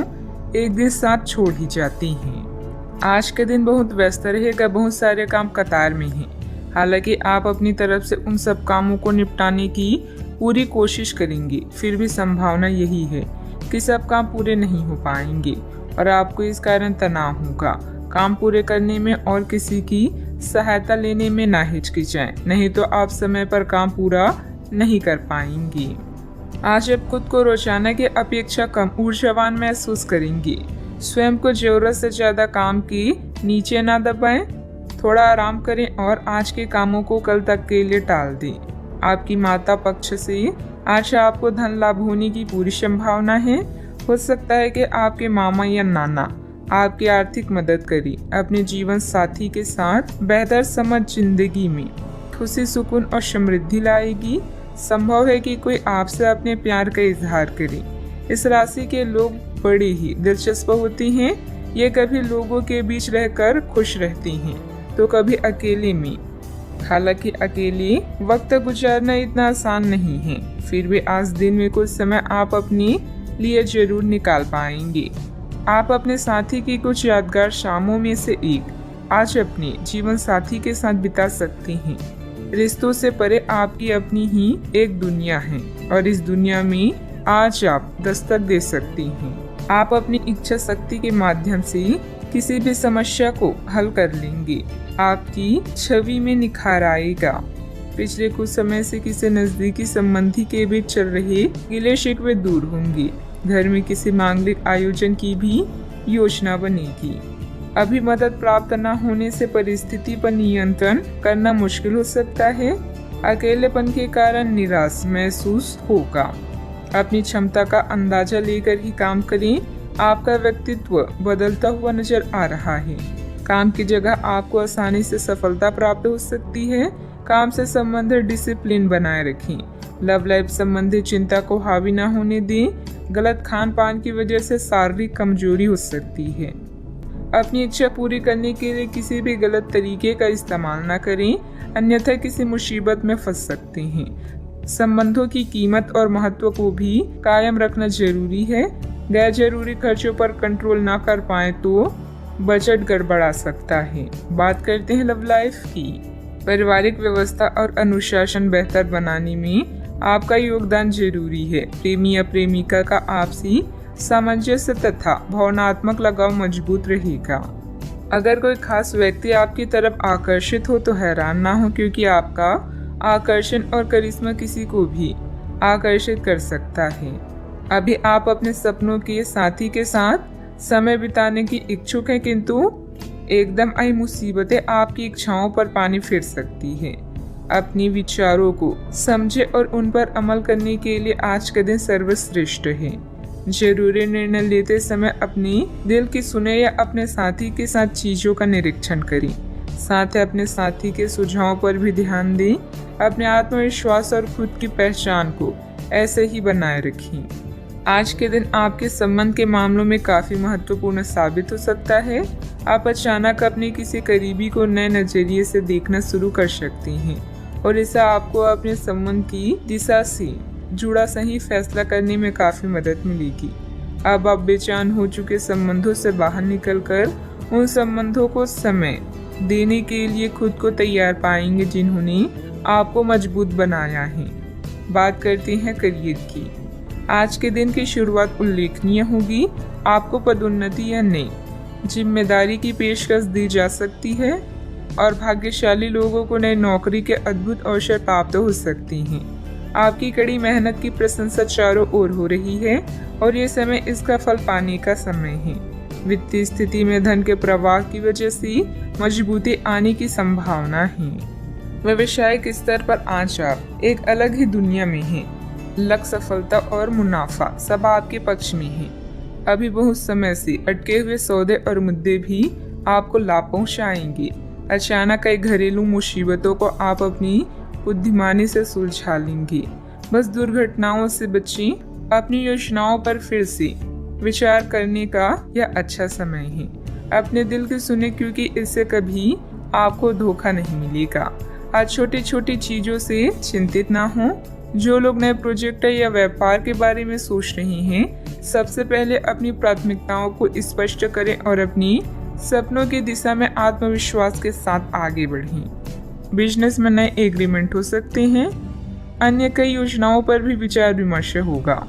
एक दिन साथ छोड़ ही जाते हैं। आज के दिन बहुत व्यस्त रहेगा। बहुत सारे काम कतार में हैं। हालांकि आप अपनी तरफ से उन सब कामों को निपटाने की पूरी कोशिश करेंगे, फिर भी संभावना यही है कि सब काम पूरे नहीं हो पाएंगे और आपको इस कारण तनाव होगा। काम पूरे करने में और किसी की सहायता लेने में ना हिचकिचाएं, नहीं तो आप समय पर काम पूरा नहीं कर पाएंगे। आज आप खुद को रोजाना की अपेक्षा कम ऊर्जावान महसूस करेंगे। स्वयं को जरूरत से ज्यादा काम के नीचे ना दबाएं। थोड़ा आराम करें और आज के कामों को कल तक के लिए टाल दें। आपकी माता पक्ष से आज आपको धन लाभ होने की पूरी संभावना है। हो सकता है कि आपके मामा या नाना आपकी आर्थिक मदद करें। अपने जीवन साथी के साथ बेहतर समझ जिंदगी में खुशी, सुकून और समृद्धि लाएगी। संभव है कि कोई आपसे अपने प्यार का इजहार करे। इस राशि के लोग बड़े ही दिलचस्प होते हैं। ये कभी लोगों के बीच रहकर खुश रहते हैं तो कभी अकेले में। हालांकि अकेले वक्त गुजारना इतना आसान नहीं है, फिर भी आज दिन में कुछ समय आप अपने लिए जरूर निकाल पाएंगे। आप अपने साथी की कुछ यादगार शामों में से एक आज अपने जीवन साथी के साथ बिता सकते हैं। रिश्तों से परे आपकी अपनी ही एक दुनिया है और इस दुनिया में आज आप दस्तक दे सकती हैं। आप अपनी इच्छा शक्ति के माध्यम से किसी भी समस्या को हल कर लेंगे। आपकी छवि में निखार आएगा। पिछले कुछ समय से किसी नजदीकी संबंधी के बीच चल रहे गिले शिकवे दूर होंगे। घर में किसी मांगलिक आयोजन की भी योजना बनेगी। अभी मदद प्राप्त न होने से परिस्थिति पर नियंत्रण करना मुश्किल हो सकता है। अकेलेपन के कारण निराश महसूस होगा। अपनी क्षमता का अंदाजा लेकर ही काम करें। आपका व्यक्तित्व बदलता हुआ नजर आ रहा है। काम की जगह आपको आसानी से सफलता प्राप्त हो सकती है। काम से संबंधित डिसिप्लिन बनाए रखें। लव लाइफ संबंधी चिंता को हावी न होने दें। गलत खान पान की वजह से शारीरिक कमजोरी हो सकती है। अपनी इच्छा पूरी करने के लिए किसी भी गलत तरीके का इस्तेमाल न करें, अन्यथा किसी मुसीबत में फंस सकते हैं। संबंधों की कीमत और महत्व को भी कायम रखना जरूरी है। गैर जरूरी खर्चों पर कंट्रोल ना कर पाए तो बजट गड़बड़ा सकता है। बात करते हैं लव लाइफ की। पारिवारिक व्यवस्था और अनुशासन बेहतर बनाने में आपका योगदान जरूरी है। प्रेमी या प्रेमिका का आपसी सामंजस्य तथा भावनात्मक लगाव मजबूत रहेगा। अगर कोई खास व्यक्ति आपकी तरफ आकर्षित हो तो हैरान ना हो, क्योंकि आपका आकर्षण और करिश्मा किसी को भी आकर्षित कर सकता है। अभी आप अपने सपनों के साथी के साथ समय बिताने की इच्छुक हैं, किंतु एकदम आई मुसीबतें आपकी इच्छाओं पर पानी फेर सकती है। अपने विचारों को समझे और उन पर अमल करने के लिए आज का दिन सर्वश्रेष्ठ है। जरूरी निर्णय लेते समय अपने दिल की सुने या अपने साथी के साथ चीजों का निरीक्षण करें। साथ ही अपने साथी के सुझावों पर भी ध्यान दें। अपने आत्मविश्वास और खुद की पहचान को ऐसे ही बनाए रखें। आज के दिन आपके संबंध के मामलों में काफी महत्वपूर्ण साबित हो सकता है। आप अचानक अपने किसी करीबी को नए नजरिए से देखना शुरू कर सकते हैं और इससे आपको अपने संबंध की दिशा से जुड़ा सही फैसला करने में काफी मदद मिलेगी। अब आप बेचैन हो चुके संबंधों से बाहर निकलकर उन संबंधों को समय देने के लिए खुद को तैयार पाएंगे जिन्होंने आपको मजबूत बनाया है। बात करते हैं करियर की। आज के दिन की शुरुआत उल्लेखनीय होगी। आपको पदोन्नति या नई जिम्मेदारी की पेशकश दी जा सकती है और भाग्यशाली लोगों को नई नौकरी के अद्भुत अवसर प्राप्त हो सकते हैं। आपकी कड़ी मेहनत की प्रशंसा चारों ओर हो रही है और ये समय इसका फल पाने का समय है। वित्तीय स्थिति में धन के प्रवाह की वजह से मजबूती आने की संभावना है। व्यवसायिक स्तर पर आज आप एक अलग ही दुनिया में हैं। लक्ष्य, सफलता और मुनाफा सब आपके पक्ष में है। अभी बहुत समय से अटके हुए सौदे और मुद्दे भी आपको लाभ पहुंचाएंगे। अचानक कई घरेलू मुसीबतों को आप अपनी बुद्धिमानी से सुलझा लेंगे। बस दुर्घटनाओं से बचें। अपनी योजनाओं पर फिर से विचार करने का यह अच्छा समय है। अपने दिल की सुने, क्योंकि इससे कभी आपको धोखा नहीं मिलेगा। आज छोटी छोटी चीजों से चिंतित ना हो। जो लोग नए प्रोजेक्ट या व्यापार के बारे में सोच रहे हैं, सबसे पहले अपनी प्राथमिकताओं को स्पष्ट करें और अपनी सपनों की दिशा में आत्मविश्वास के साथ आगे बढ़ें। बिजनेस में नए एग्रीमेंट हो सकते हैं। अन्य कई योजनाओं पर भी विचार विमर्श होगा।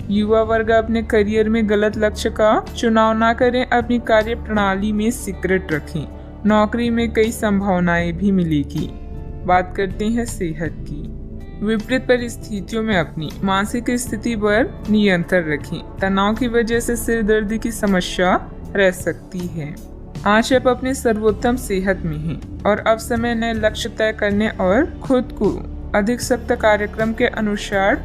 युवा वर्ग अपने करियर में गलत लक्ष्य का चुनाव ना करें। अपनी कार्य प्रणाली में सीक्रेट रखें। नौकरी में कई संभावनाएं भी मिलेगी। बात करते हैं सेहत की। विपरीत परिस्थितियों में अपनी मानसिक स्थिति पर नियंत्रण रखें। तनाव की वजह से सिर दर्द की समस्या रह सकती है। आज आप अपने सर्वोत्तम सेहत में हैं और अब समय नए लक्ष्य तय करने और खुद को अधिक सख्त कार्यक्रम के अनुसार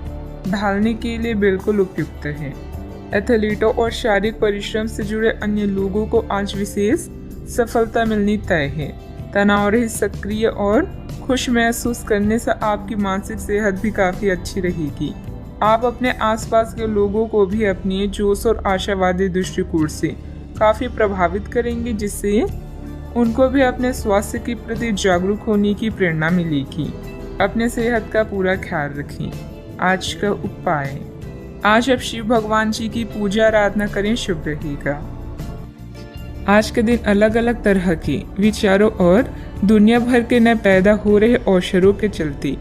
ढालने के लिए बिल्कुल उपयुक्त है। एथलीटों और शारीरिक परिश्रम से जुड़े अन्य लोगों को आज विशेष सफलता मिलनी तय है। तनाव रहित, सक्रिय और खुश महसूस करने से आपकी मानसिक सेहत भी काफी अच्छी रहेगी। आप अपने आसपास के लोगों को भी अपने जोश और आशावादी दृष्टिकोण से काफी प्रभावित करेंगे, जिससे उनको भी अपने स्वास्थ्य के प्रति जागरूक होने की प्रेरणा मिलेगी। अपने सेहत का पूरा ख्याल रखें। आज का उपाय, आज आप शिव भगवान जी की पूजा आराधना करें, शुभ रहेगा। आज के दिन अलग अलग तरह के विचारों और दुनिया भर के नए पैदा हो रहे अवसरों के चलते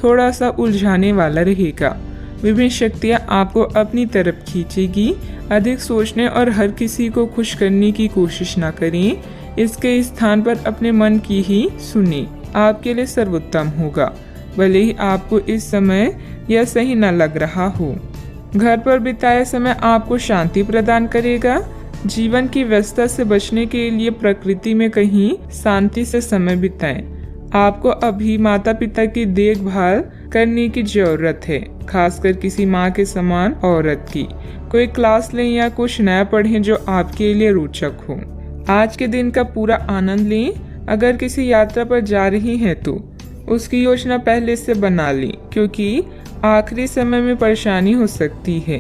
थोड़ा सा उलझाने वाला रहेगा। विभिन्न शक्तियाँ आपको अपनी तरफ खींचेगी। अधिक सोचने और हर किसी को खुश करने की कोशिश ना करें, इसके स्थान पर अपने मन की ही सुने, आपके लिए सर्वोत्तम होगा, भले ही आपको इस समय यह सही न लग रहा हो। घर पर बिताया समय आपको शांति प्रदान करेगा। जीवन की व्यस्तता से बचने के लिए प्रकृति में कहीं शांति से समय बिताएं। आपको अभी माता पिता की देखभाल करने की जरूरत है, खासकर किसी माँ के समान औरत की। कोई क्लास लें या कुछ नया पढ़ें जो आपके लिए रोचक हो। आज के दिन का पूरा आनंद लें। अगर किसी यात्रा पर जा रही हैं तो उसकी योजना पहले से बना लें, क्योंकि आखिरी समय में परेशानी हो सकती है।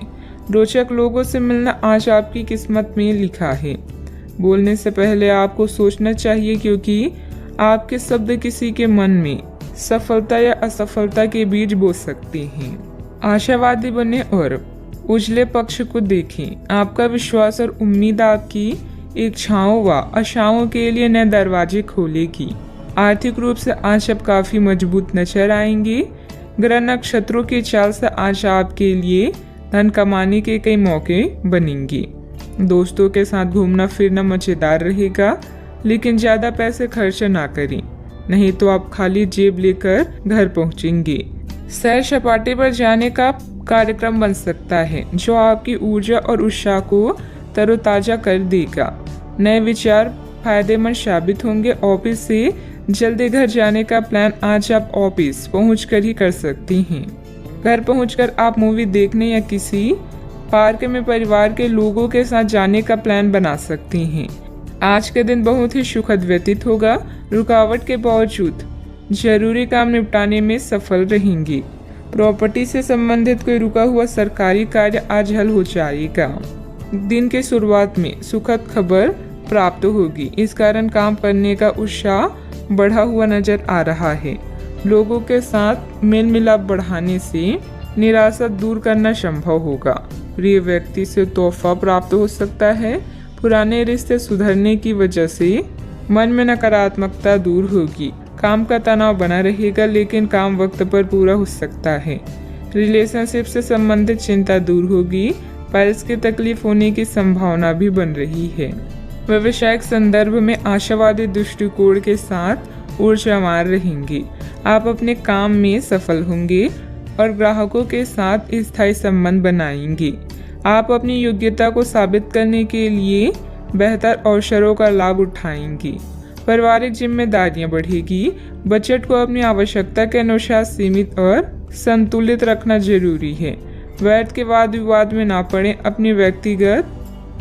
रोचक लोगों से मिलना आज आपकी किस्मत में लिखा है। बोलने से पहले आपको सोचना चाहिए, क्योंकि आपके शब्द किसी के मन में सफलता या असफलता के बीज बो सकते हैं। आशावादी बने और उजले पक्ष को देखें। आपका विश्वास और उम्मीद आपकी इच्छाओं व आशाओं के लिए नए दरवाजे खोलेगी। आर्थिक रूप से आज आप काफी मजबूत नजर आएंगे। ग्रह नक्षत्रों की चाल से आज आपके लिए धन कमाने के कई मौके बनेंगे। दोस्तों के साथ घूमना फिरना मजेदार रहेगा, लेकिन ज्यादा पैसे खर्च ना करें, नहीं तो आप खाली जेब लेकर घर पहुंचेंगे। सैर सपाटे पर जाने का कार्यक्रम बन सकता है, जो आपकी ऊर्जा और उत्साह को तरोताजा कर देगा। नए विचार फायदेमंद साबित होंगे। ऑफिस से जल्दी घर जाने का प्लान आज आप ऑफिस पहुंचकर ही कर सकती हैं। घर पहुंचकर आप मूवी देखने या किसी पार्क में परिवार के लोगों के साथ जाने का प्लान बना सकती हैं। आज के दिन बहुत ही सुखद व्यतीत होगा। रुकावट के बावजूद जरूरी काम निपटाने में सफल रहेंगी। प्रॉपर्टी से संबंधित कोई रुका हुआ सरकारी कार्य आज हल हो जाएगा। दिन के शुरुआत में सुखद खबर प्राप्त होगी, इस कारण काम करने का उत्साह बढ़ा हुआ नजर आ रहा है। लोगों के साथ मेल मिलाप बढ़ाने से निराशा दूर करना संभव होगा। प्रिय व्यक्ति से तोहफा प्राप्त हो सकता है। पुराने रिश्ते सुधरने की वजह से मन में नकारात्मकता दूर होगी। काम का तनाव बना रहेगा, लेकिन काम वक्त पर पूरा हो सकता है। रिलेशनशिप से संबंधित चिंता दूर होगी। पैल्स की तकलीफ होने की संभावना भी बन रही है। व्यवसायिक संदर्भ में आशावादी दृष्टिकोण के साथ ऊर्जावान रहेंगे। आप अपने काम में सफल होंगे और ग्राहकों के साथ स्थायी संबंध बनाएंगे। आप अपनी योग्यता को साबित करने के लिए बेहतर अवसरों का लाभ उठाएंगे। पारिवारिक जिम्मेदारियां बढ़ेगी। बजट को अपनी आवश्यकता के अनुसार सीमित और संतुलित रखना जरूरी है। व्यर्थ के वाद विवाद में ना पड़े। अपनी व्यक्तिगत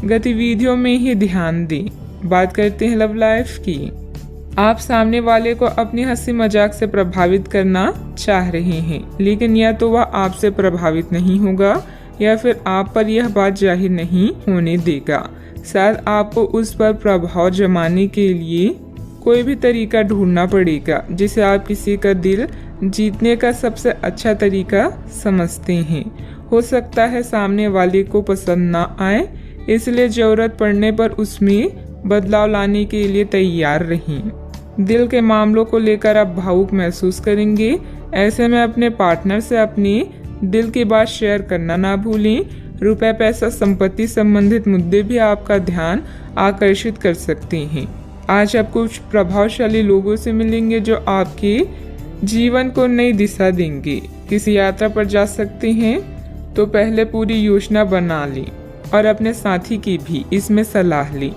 गतिविधियों में ही ध्यान दें। बात करते हैं लव लाइफ की। आप सामने वाले को अपनी हंसी मजाक से प्रभावित करना चाह रहे हैं, लेकिन या तो वह आपसे प्रभावित नहीं होगा या फिर आप पर यह बात जाहिर नहीं होने देगा। शायद आपको उस पर प्रभाव जमाने के लिए कोई भी तरीका ढूंढना पड़ेगा, जिसे आप किसी का दिल जीतने का सबसे अच्छा तरीका समझते हैं। हो सकता है सामने वाले को पसंद ना आए, इसलिए जरूरत पड़ने पर उसमें बदलाव लाने के लिए तैयार रहें। दिल के मामलों को लेकर आप भावुक महसूस करेंगे। ऐसे में अपने पार्टनर से अपने दिल की बात शेयर करना ना भूलें। रुपए, पैसा, संपत्ति संबंधित मुद्दे भी आपका ध्यान आकर्षित कर सकते हैं। आज आप कुछ प्रभावशाली लोगों से मिलेंगे जो आपके जीवन को नई दिशा देंगे। किसी यात्रा पर जा सकते हैं तो पहले पूरी योजना बना लें और अपने साथी की भी इसमें सलाह लें।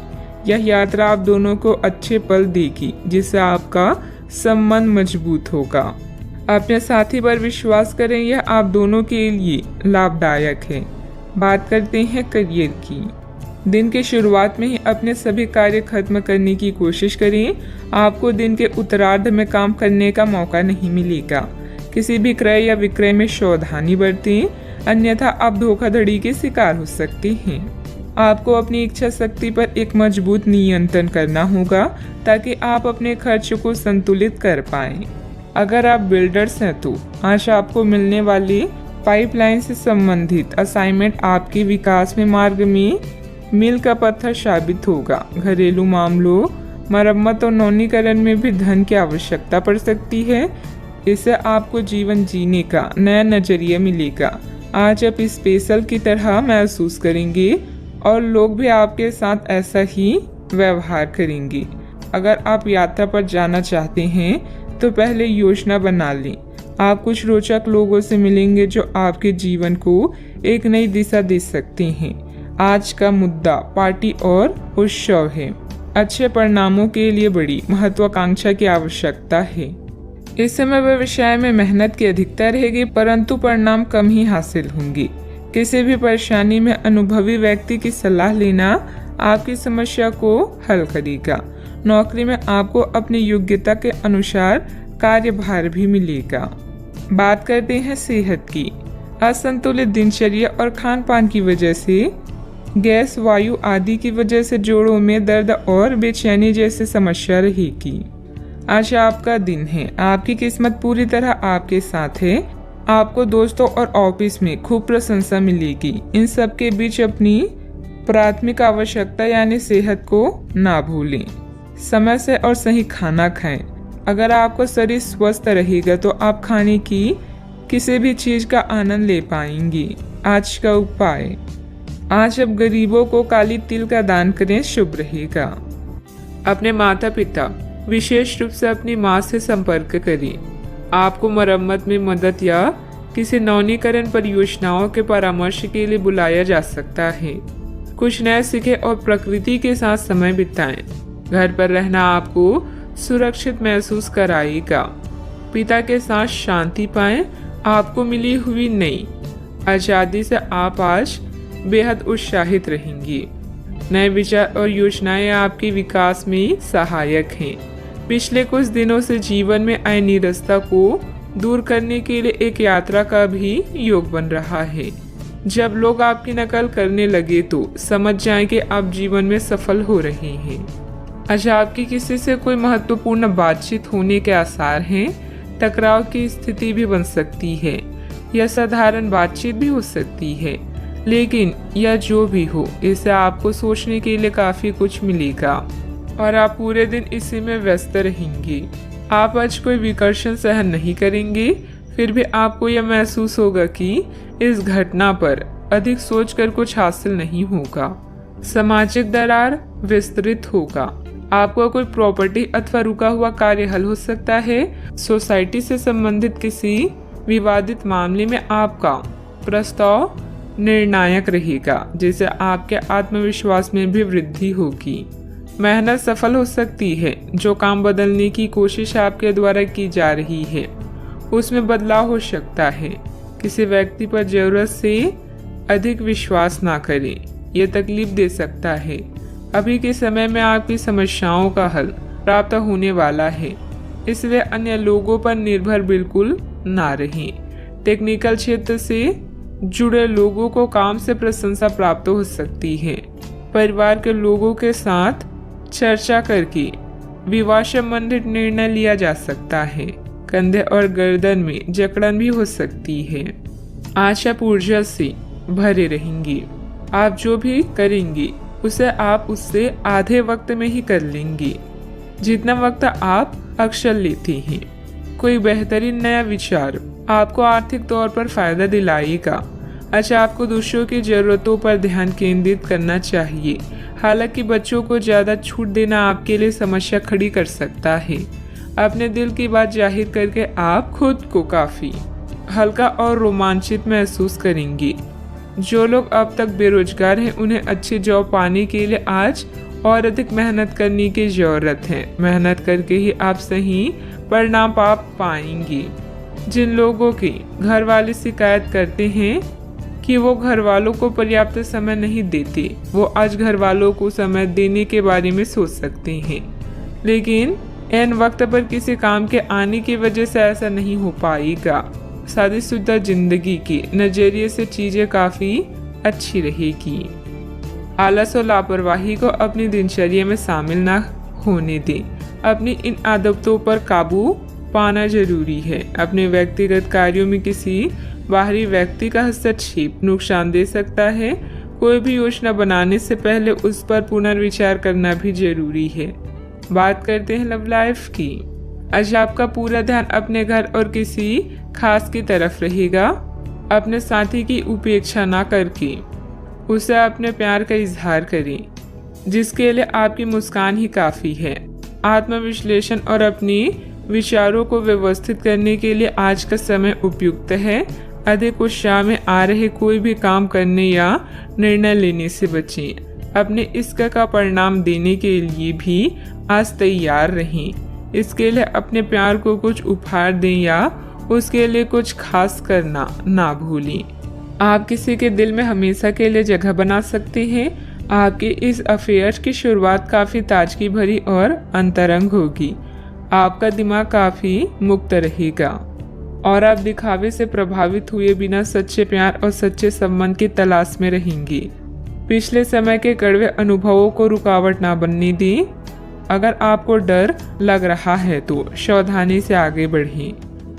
यह यात्रा आप दोनों को अच्छे पल देगी, जिससे आपका संबंध मजबूत होगा। अपने साथी पर विश्वास करें, यह आप दोनों के लिए लाभदायक है। बात करते हैं करियर की। दिन की शुरुआत में ही अपने सभी कार्य खत्म करने की कोशिश करें। आपको दिन के उत्तरार्ध में काम करने का मौका नहीं मिलेगा। किसी भी क्रय या विक्रय में सावधानी बरतें, अन्यथा आप धोखाधड़ी के शिकार हो सकते हैं। आपको अपनी इच्छा शक्ति पर एक मजबूत नियंत्रण करना होगा, ताकि आप अपने खर्च को संतुलित कर पाएं। अगर आप बिल्डर्स हैं तो आज आपको मिलने वाले पाइपलाइन से संबंधित असाइनमेंट आपके विकास में मार्ग में मील का पत्थर साबित होगा। घरेलू मामलों, मरम्मत और नवीनीकरण में भी धन की आवश्यकता पड़ सकती है। इससे आपको जीवन जीने का नया नजरिया मिलेगा। आज आप स्पेशल की तरह महसूस करेंगे और लोग भी आपके साथ ऐसा ही व्यवहार करेंगे। अगर आप यात्रा पर जाना चाहते हैं तो पहले योजना बना लें। आप कुछ रोचक लोगों से मिलेंगे जो आपके जीवन को एक नई दिशा दे सकते हैं। आज का मुद्दा पार्टी और उत्सव है। अच्छे परिणामों के लिए बड़ी महत्वाकांक्षा की आवश्यकता है। इस समय व्यवसाय में मेहनत की अधिकता रहेगी, परंतु परिणाम कम ही हासिल होंगे। किसी भी परेशानी में अनुभवी व्यक्ति की सलाह लेना आपकी समस्या को हल करेगा। नौकरी में आपको अपनी योग्यता के अनुसार कार्यभार भी मिलेगा। बात करते हैं सेहत की। असंतुलित दिनचर्या और खान पान की वजह से, गैस, वायु आदि की वजह से जोड़ों में दर्द और बेचैनी जैसी समस्या रहेगी। आज आपका दिन है। आपकी किस्मत पूरी तरह आपके साथ है। आपको दोस्तों और ऑफिस में खूब प्रशंसा मिलेगी। इन सब के बीच अपनी प्राथमिक आवश्यकता यानी सेहत को ना भूलें। समय से और सही खाना खाएं। अगर आपका शरीर स्वस्थ रहेगा तो आप खाने की किसी भी चीज का आनंद ले पाएंगे। आज का उपाय, आज आप गरीबों को काली तिल का दान करें, शुभ रहेगा। अपने माता पिता, विशेष रूप से अपनी माँ से संपर्क करें। आपको मरम्मत में मदद या किसी नवीनीकरण परियोजनाओं के परामर्श के लिए बुलाया जा सकता है। कुछ नया सीखें और प्रकृति के साथ समय बिताएं। घर पर रहना आपको सुरक्षित महसूस कराएगा। पिता के साथ शांति पाएं। आपको मिली हुई नई आजादी से आप आज बेहद उत्साहित रहेंगे। नए विचार और योजनाएं आपके विकास में सहायक हैं। पिछले कुछ दिनों से जीवन में आई निरस्ता को दूर करने के लिए एक यात्रा का भी योग बन रहा है। जब लोग आपकी नकल करने लगे तो समझ जाएं कि आप जीवन में सफल हो रहे हैं। आज आपकी किसी से कोई महत्वपूर्ण बातचीत होने के आसार हैं। टकराव की स्थिति भी बन सकती है या साधारण बातचीत भी हो सकती है, लेकिन यह जो भी हो, इससे आपको सोचने के लिए काफी कुछ मिलेगा और आप पूरे दिन इसी में व्यस्त रहेंगे। आप आज कोई विकर्षण सहन नहीं करेंगे, फिर भी आपको यह महसूस होगा कि इस घटना पर अधिक सोचकर कुछ हासिल नहीं होगा। सामाजिक दरार विस्तृत होगा। आपको कोई प्रॉपर्टी अथवा रुका हुआ कार्य हल हो सकता है। सोसाइटी से संबंधित किसी विवादित मामले में आपका प्रस्ताव निर्णायक रहेगा, जिससे आपके आत्मविश्वास में भी वृद्धि होगी। मेहनत सफल हो सकती है। जो काम बदलने की कोशिश आपके द्वारा की जा रही है उसमें बदलाव हो सकता है। किसी व्यक्ति पर जरूरत से अधिक विश्वास ना करें, यह तकलीफ दे सकता है। अभी के समय में आपकी समस्याओं का हल प्राप्त होने वाला है, इसलिए अन्य लोगों पर निर्भर बिल्कुल ना रहें। टेक्निकल क्षेत्र से जुड़े लोगों को काम से प्रशंसा प्राप्त हो सकती है। परिवार के लोगों के साथ चर्चा करके विवाह संबंधित निर्णय लिया जा सकता है। कंधे और गर्दन में जकड़न भी हो सकती है। आज आप ऊर्जा से भरे रहेंगे। आप जो भी करेंगे उसे आप उससे आधे वक्त में ही कर लेंगे जितना वक्त आप अक्सर लेते हैं। कोई बेहतरीन नया विचार आपको आर्थिक तौर पर फायदा दिलाएगा। अच्छा, आपको दूसरों की जरूरतों पर ध्यान केंद्रित करना चाहिए। हालांकि बच्चों को ज्यादा छूट देना आपके लिए समस्या खड़ी कर सकता है। अपने दिल की बात जाहिर करके आप खुद को काफी हल्का और रोमांचित महसूस करेंगे। जो लोग अब तक बेरोजगार हैं उन्हें अच्छी जॉब पाने के लिए आज और अधिक मेहनत करने की जरूरत है। मेहनत करके ही आप सही परिणाम पा पाएंगे। जिन लोगों के घर वाले शिकायत करते हैं कि वो घर वालों को पर्याप्त समय नहीं देते, वो आज घर वालों को समय देने के बारे में सोच सकते हैं, लेकिन ऐन वक्त पर किसी काम के आने की वजह से ऐसा नहीं हो पाएगा। शादीशुदा जिंदगी के नजरिए से चीजें काफी अच्छी रहेगी। आलस और लापरवाही को अपनी दिनचर्या में शामिल ना होने दें। अपनी इन आदतों पर काबू पाना जरूरी है। अपने व्यक्तिगत कार्यों में किसी बाहरी व्यक्ति का हस्तक्षेप नुकसान दे सकता है। कोई भी योजना बनाने से पहले उस पर पुनर्विचार करना भी जरूरी है। बात करते हैं लव लाइफ की। आज आपका पूरा ध्यान अपने घर और किसी खास की तरफ रहेगा। अपने साथी की उपेक्षा ना करके उसे अपने प्यार का इजहार करें, जिसके लिए आपकी मुस्कान ही काफ़ी है। आत्मविश्लेषण और अपनी विचारों को व्यवस्थित करने के लिए आज का समय उपयुक्त है। अधिक उत्साह में आ रहे कोई भी काम करने या निर्णय लेने से बचें। अपने इश्क का परिणाम देने के लिए भी आज तैयार रहें। इसके लिए अपने प्यार को कुछ उपहार दें या उसके लिए कुछ खास करना ना भूलें। आप किसी के दिल में हमेशा के लिए जगह बना सकते हैं। आपके इस अफेयर की शुरुआत काफ़ी ताजगी भरी और अंतरंग होगी। आपका दिमाग काफ़ी मुक्त रहेगा और आप दिखावे से प्रभावित हुए बिना सच्चे प्यार और सच्चे संबंध की तलाश में रहेंगे। पिछले समय के कड़वे अनुभवों को रुकावट ना बनने दें। अगर आपको डर लग रहा है तो सावधानी से आगे बढ़ें।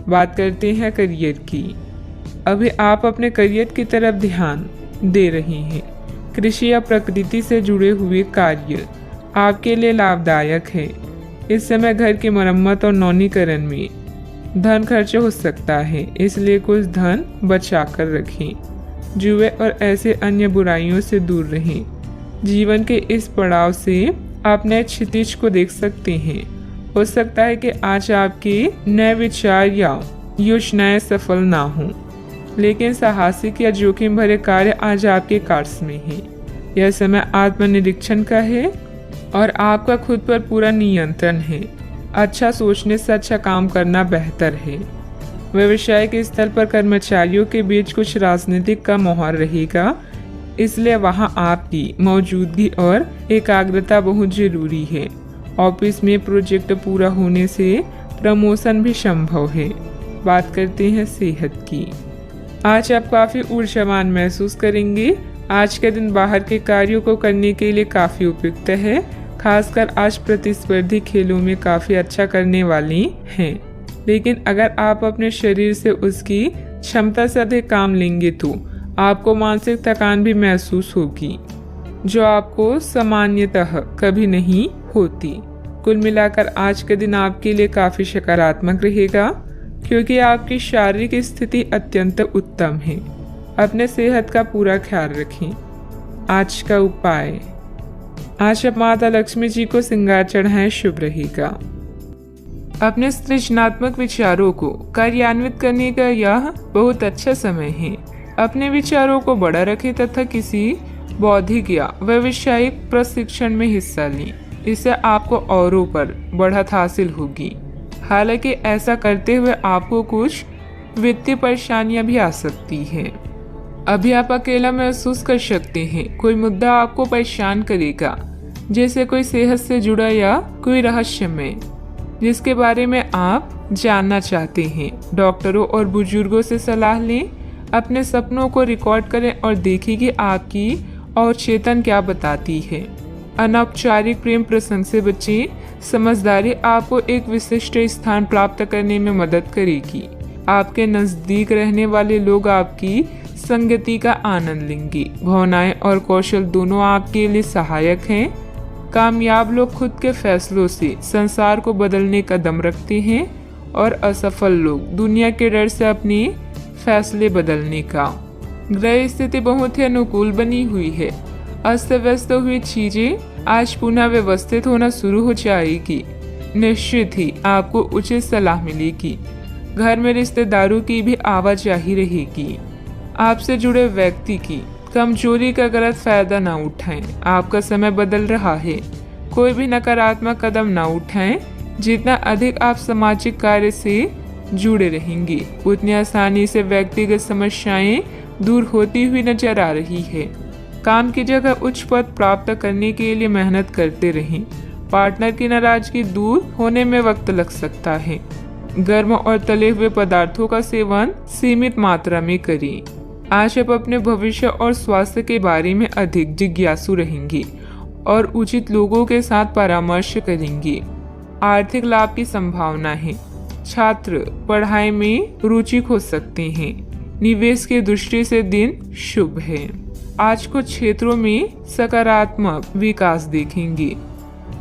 बात करते हैं करियर की। अभी आप अपने करियर की तरफ ध्यान दे रहे हैं। कृषि या प्रकृति से जुड़े हुए कार्य आपके लिए लाभदायक है। इस समय घर की मरम्मत और नवीनीकरण में धन खर्च हो सकता है, इसलिए कुछ धन बचा कर रखें। जुए और ऐसे अन्य बुराइयों से दूर रहें। जीवन के इस पड़ाव से आप नए क्षितिज को देख सकते हैं। हो सकता है कि आज आपके नए विचार या योजनाएं सफल ना हों, लेकिन साहसिक या जोखिम भरे कार्य आज आपके कार्य में है। यह समय आत्मनिरीक्षण का है और आपका खुद पर पूरा नियंत्रण है। अच्छा सोचने से अच्छा काम करना बेहतर है। व्यवसायिक स्तर पर कर्मचारियों के बीच कुछ राजनीतिक का माहौल रहेगा, इसलिए वहां आपकी मौजूदगी और एकाग्रता बहुत जरूरी है। ऑफिस में प्रोजेक्ट पूरा होने से प्रमोशन भी संभव है। बात करते हैं सेहत की। आज आप काफ़ी ऊर्जावान महसूस करेंगे। आज के दिन बाहर के कार्यों को करने के लिए काफ़ी उपयुक्त है। खासकर आज प्रतिस्पर्धी खेलों में काफ़ी अच्छा करने वाली हैं। लेकिन अगर आप अपने शरीर से उसकी क्षमता से अधिक काम लेंगे तो आपको मानसिक थकान भी महसूस होगी, जो आपको सामान्यतः कभी नहीं होती। कुल मिलाकर आज के दिन आपके लिए काफ़ी सकारात्मक रहेगा, क्योंकि आपकी शारीरिक स्थिति अत्यंत उत्तम है। अपने सेहत का पूरा ख्याल रखें। आज का उपाय, आज आप माता लक्ष्मी जी को श्रृंगार चढ़ाएं, शुभ रहेगा। अपने सृजनात्मक विचारों को कार्यान्वित करने का यह बहुत अच्छा समय है। अपने विचारों को बड़ा रखें तथा किसी बौद्धिक या व्यावसायिक प्रशिक्षण में हिस्सा लें। इससे आपको औरों पर बढ़त हासिल होगी। हालांकि ऐसा करते हुए आपको कुछ वित्तीय परेशानियां भी आ सकती हैं। अभी आप अकेला महसूस कर सकते हैं। कोई मुद्दा आपको परेशान करेगा, जैसे कोई सेहत से जुड़ा या कोई रहस्यमय जिसके बारे में आप जानना चाहते हैं। डॉक्टरों और बुजुर्गों से सलाह लें। अपने सपनों को रिकॉर्ड करें और देखें कि आपकी और चेतन क्या बताती है। अनौपचारिक प्रेम प्रसंग से बचें। समझदारी आपको एक विशिष्ट स्थान प्राप्त करने में मदद करेगी। आपके नजदीक रहने वाले लोग आपकी संगति का आनंद लेंगे। भावनाएं और कौशल दोनों आपके लिए सहायक हैं। कामयाब लोग खुद के फैसलों से संसार को बदलने का दम रखते हैं और असफल लोग दुनिया के डर से अपने फैसले बदलने का। ग्रह स्थिति बहुत ही अनुकूल बनी हुई है। अस्त व्यस्त हुई चीजें आज पुनः व्यवस्थित होना शुरू हो जाएगी। निश्चित ही आपको उचित सलाह मिलेगी। घर में रिश्तेदारों की भी आवाजाही रहेगी। आपसे जुड़े व्यक्ति की कमजोरी का गलत फायदा ना उठाएं। आपका समय बदल रहा है। कोई भी नकारात्मक कदम ना उठाएं। जितना अधिक आप सामाजिक कार्य से जुड़े रहेंगे, उतनी आसानी से व्यक्तिगत समस्याएं दूर होती हुई नजर आ रही है। काम की जगह उच्च पद प्राप्त करने के लिए मेहनत करते रहें। पार्टनर की नाराजगी दूर होने में वक्त लग सकता है। गर्म और तले हुए पदार्थों का सेवन सीमित मात्रा में करें। आज आप अपने भविष्य और स्वास्थ्य के बारे में अधिक जिज्ञासु रहेंगे और उचित लोगों के साथ परामर्श करेंगे। आर्थिक लाभ की संभावना है। छात्र पढ़ाई में रुचि खो सकते हैं। निवेश की दृष्टि से दिन शुभ है। आज कुछ क्षेत्रों में सकारात्मक विकास देखेंगे।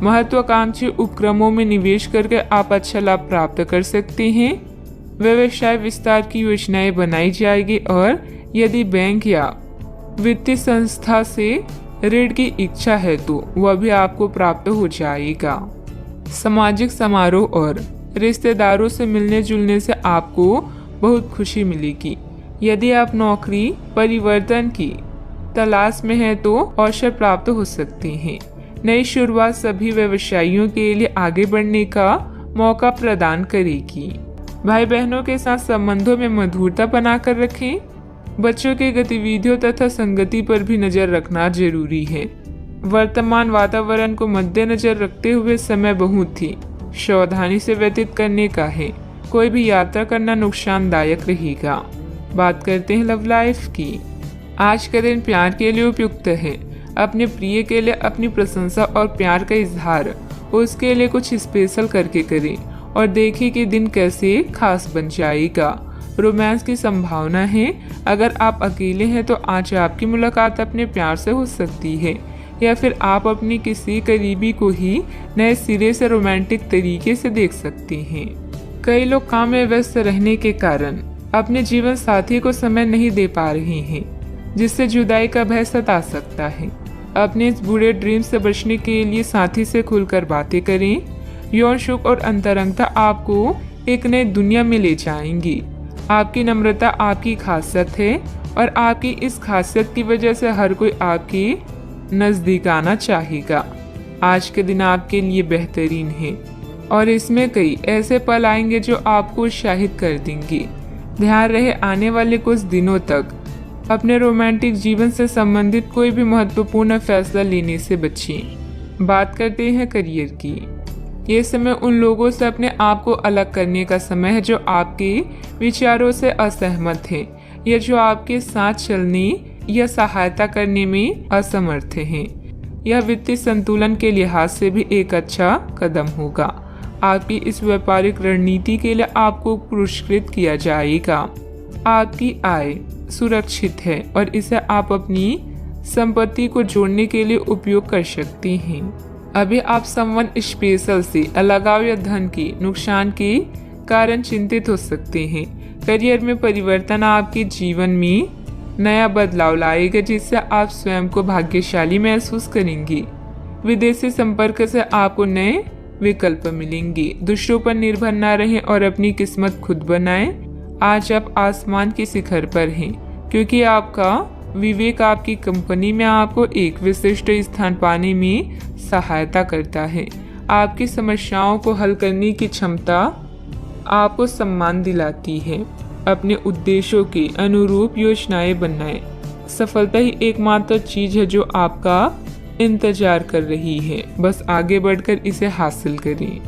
महत्वाकांक्षी उपक्रमों में निवेश करके आप अच्छा लाभ प्राप्त कर सकते हैं। व्यवसाय विस्तार की योजनाएं बनाई जाएगी और यदि बैंक या वित्तीय संस्था से ऋण की इच्छा है तो वह भी आपको प्राप्त हो जाएगा। सामाजिक समारोह और रिश्तेदारों से मिलने जुलने से आपको बहुत खुशी मिलेगी। यदि आप नौकरी परिवर्तन की तलाश में हैं तो अवसर प्राप्त हो सकते हैं। नई शुरुआत सभी व्यवसायियों के लिए आगे बढ़ने का मौका प्रदान करेगी। भाई बहनों के साथ संबंधों में मधुरता बनाकर रखें। बच्चों की गतिविधियों तथा संगति पर भी नजर रखना जरूरी है। वर्तमान वातावरण को मद्देनजर रखते हुए समय बहुत ही सावधानी से व्यतीत करने का है। कोई भी यात्रा करना नुकसानदायक रहेगा। बात करते हैं लव लाइफ की। आज का दिन प्यार के लिए उपयुक्त है। अपने प्रिय के लिए अपनी प्रशंसा और प्यार का इजहार उसके लिए कुछ स्पेशल करके करें और देखिए कि दिन कैसे खास बन जाएगा। रोमांस की संभावना है। अगर आप अकेले हैं तो आज आपकी मुलाकात अपने प्यार से हो सकती है या फिर आप अपनी किसी करीबी को ही नए सिरे से रोमांटिक तरीके से देख सकते हैं। कई लोग काम में व्यस्त रहने के कारण अपने जीवन साथी को समय नहीं दे पा रहे हैं, जिससे जुदाई का भय सता सकता है। अपने इस बुरे ड्रीम से बचने के लिए साथी से खुलकर बातें करें। यौन सुख और अंतरंगता आपको एक नई दुनिया में ले जाएंगी। आपकी नम्रता आपकी खासियत है और आपकी इस खासियत की वजह से हर कोई आपके नजदीक आना चाहेगा। आज के दिन आपके लिए बेहतरीन है और इसमें कई ऐसे पल आएंगे जो आपको उत्साहित कर देंगे। ध्यान रहे आने वाले कुछ दिनों तक अपने रोमांटिक जीवन से संबंधित कोई भी महत्वपूर्ण फैसला लेने से बचें। बात करते हैं करियर की। ये समय उन लोगों से अपने आप को अलग करने का समय है जो आपके विचारों से असहमत हैं या जो आपके साथ चलने या सहायता करने में असमर्थ हैं। यह वित्तीय संतुलन के लिहाज से भी एक अच्छा कदम होगा। आपकी इस व्यापारिक रणनीति के लिए आपको पुरस्कृत किया जाएगा। आपकी आय सुरक्षित है और इसे आप अपनी संपत्ति को जोड़ने के लिए उपयोग कर सकते हैं। अभी आप समवन स्पेशल से अलगाव या धन के नुकसान के कारण चिंतित हो सकते हैं। करियर में परिवर्तन आपके जीवन में नया बदलाव लाएगा, जिससे आप स्वयं को भाग्यशाली महसूस करेंगे। विदेशी संपर्क से आपको नए विकल्प मिलेंगे। दूसरों पर निर्भर न रहें और अपनी किस्मत खुद बनाएं। आज आप आसमान के शिखर पर हैं क्योंकि आपका विवेक आपकी कंपनी में आपको एक विशिष्ट स्थान पाने में सहायता करता है। आपकी समस्याओं को हल करने की क्षमता आपको सम्मान दिलाती है। अपने उद्देश्यों के अनुरूप योजनाएं बनाएं। सफलता ही एकमात्र चीज है जो आपका इंतजार कर रही है। बस आगे बढ़कर इसे हासिल करें।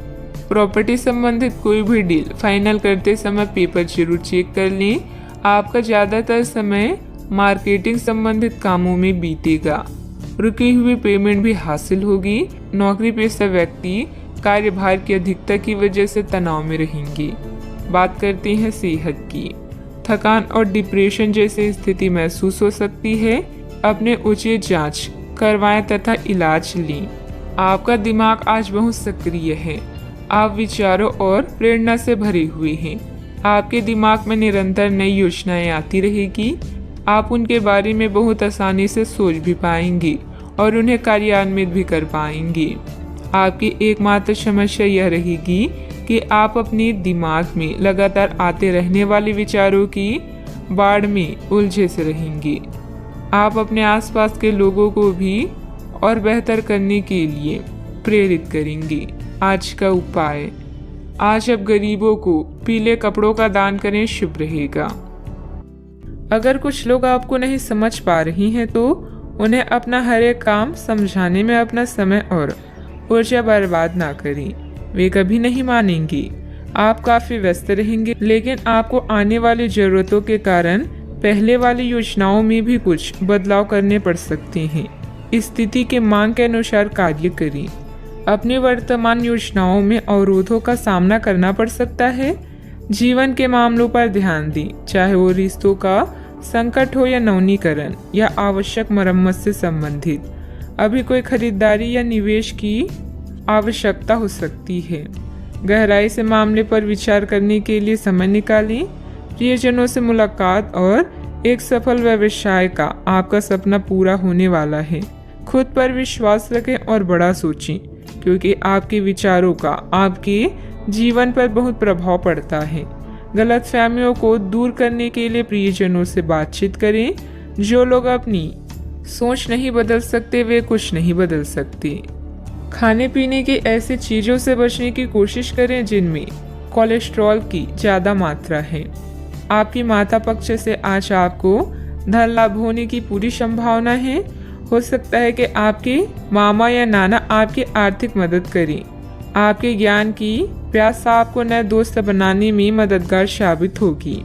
प्रॉपर्टी संबंधित कोई भी डील फाइनल करते समय पेपर जरूर चेक कर लें। आपका ज्यादातर समय मार्केटिंग संबंधित कामों में बीतेगा। रुकी हुई पेमेंट भी हासिल होगी। नौकरी पेशा व्यक्ति कार्यभार की अधिकता की वजह से तनाव में रहेंगे। बात करते हैं सेहत की। थकान और डिप्रेशन जैसी स्थिति महसूस हो सकती है। अपने उचित जांच करवाएं तथा इलाज लें। आपका दिमाग आज बहुत सक्रिय है। आप विचारों और प्रेरणा से भरे हुए हैं। आपके दिमाग में निरंतर नई योजनाएं आती रहेगी। आप उनके बारे में बहुत आसानी से सोच भी पाएंगे और उन्हें कार्यान्वित भी कर पाएंगे। आपकी एकमात्र समस्या यह रहेगी कि आप अपने दिमाग में लगातार आते रहने वाले विचारों की बाढ़ में उलझे से रहेंगे। आप अपने आसपास के लोगों को भी और बेहतर करने के लिए प्रेरित करेंगे। आज का उपाय, आज आप गरीबों को पीले कपड़ों का दान करें, शुभ रहेगा। अगर कुछ लोग आपको नहीं समझ पा रही हैं तो उन्हें अपना हर एक काम समझाने में अपना समय और ऊर्जा बर्बाद ना करें। वे कभी नहीं मानेंगे। आप काफी व्यस्त रहेंगे, लेकिन आपको आने वाली जरूरतों के कारण पहले वाली योजनाओं में भी कुछ बदलाव करने पड़ सकते हैं। स्थिति के मांग के अनुसार कार्य करें। अपनी वर्तमान योजनाओं में अवरोधों का सामना करना पड़ सकता है। जीवन के मामलों पर ध्यान दें, चाहे वो रिश्तों का संकट हो या नवीनीकरण या आवश्यक मरम्मत से संबंधित। अभी कोई खरीदारी या निवेश की आवश्यकता हो सकती है। गहराई से मामले पर विचार करने के लिए समय निकालें। प्रियजनों से मुलाकात और एक सफल व्यवसाय का आपका सपना पूरा होने वाला है। खुद पर विश्वास रखें और बड़ा सोचें, क्योंकि आपके विचारों का आपके जीवन पर बहुत प्रभाव पड़ता है। गलतफहमियों को दूर करने के लिए प्रियजनों से बातचीत करें। जो लोग अपनी सोच नहीं बदल सकते वे कुछ नहीं बदल सकते। खाने पीने की ऐसी चीज़ों से बचने की कोशिश करें जिनमें कोलेस्ट्रॉल की ज़्यादा मात्रा है। आपकी माता पक्ष से आज आपको धन लाभ होने की पूरी संभावना है। हो सकता है कि आपके मामा या नाना आपकी आर्थिक मदद करें। आपके ज्ञान की प्यास आपको नए दोस्त बनाने में मददगार साबित होगी।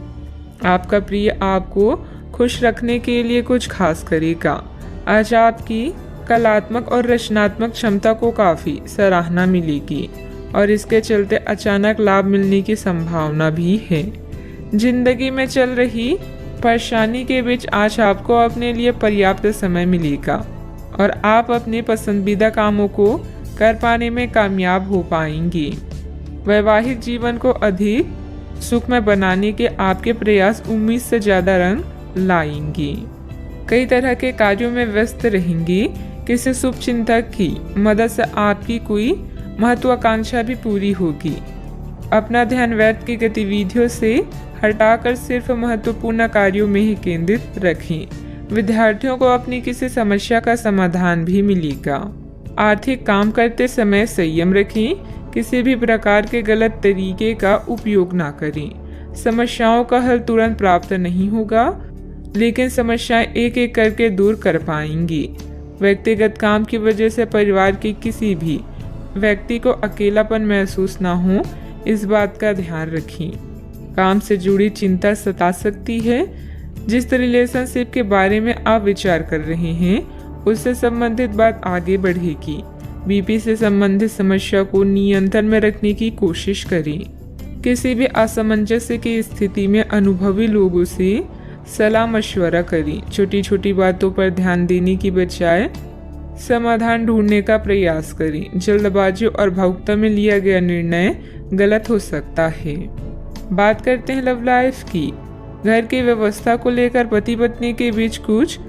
आपका प्रिय आपको खुश रखने के लिए कुछ खास करेगा। आज आपकी कलात्मक और रचनात्मक क्षमता को काफ़ी सराहना मिलेगी और इसके चलते अचानक लाभ मिलने की संभावना भी है। जिंदगी में चल रही परेशानी के बीच आज आपको अपने लिए पर्याप्त समय मिलेगा और आप अपने पसंदीदा कामों को कर पाने में कामयाब हो पाएंगे। वैवाहिक जीवन को अधिक सुखमय बनाने के आपके प्रयास उम्मीद से ज़्यादा रंग लाएंगे। कई तरह के कार्यों में व्यस्त रहेंगे। किसी शुभ चिंतक की मदद से आपकी कोई महत्वाकांक्षा भी पूरी होगी। अपना ध्यान व्यर्थ की गतिविधियों से हटाकर सिर्फ महत्वपूर्ण कार्यों में ही केंद्रित रखें। विद्यार्थियों को अपनी किसी समस्या का समाधान भी मिलेगा। आर्थिक काम करते समय संयम रखें। किसी भी प्रकार के गलत तरीके का उपयोग ना करें। समस्याओं का हल तुरंत प्राप्त नहीं होगा, लेकिन समस्याएं एक एक करके दूर कर पाएंगी। व्यक्तिगत काम की वजह से परिवार के किसी भी व्यक्ति को अकेलापन महसूस ना हो, इस बात का ध्यान रखें। काम से जुड़ी चिंता सता सकती है। जिस रिलेशनशिप के बारे में आप विचार कर रहे हैं उससे संबंधित बात आगे बढ़ेगी। बीपी से संबंधित समस्या को नियंत्रण में रखने की कोशिश करें। किसी भी असमंजस्य की स्थिति में अनुभवी लोगों से सलाह मशवरा करें। छोटी छोटी बातों पर ध्यान देने की बजाय समाधान ढूंढने का प्रयास करें। जल्दबाजी और भावुकता में लिया गया निर्णय गलत हो सकता है। बात करते हैं लव लाइफ की। घर की व्यवस्था को लेकर पति पत्नी के बीच कुछ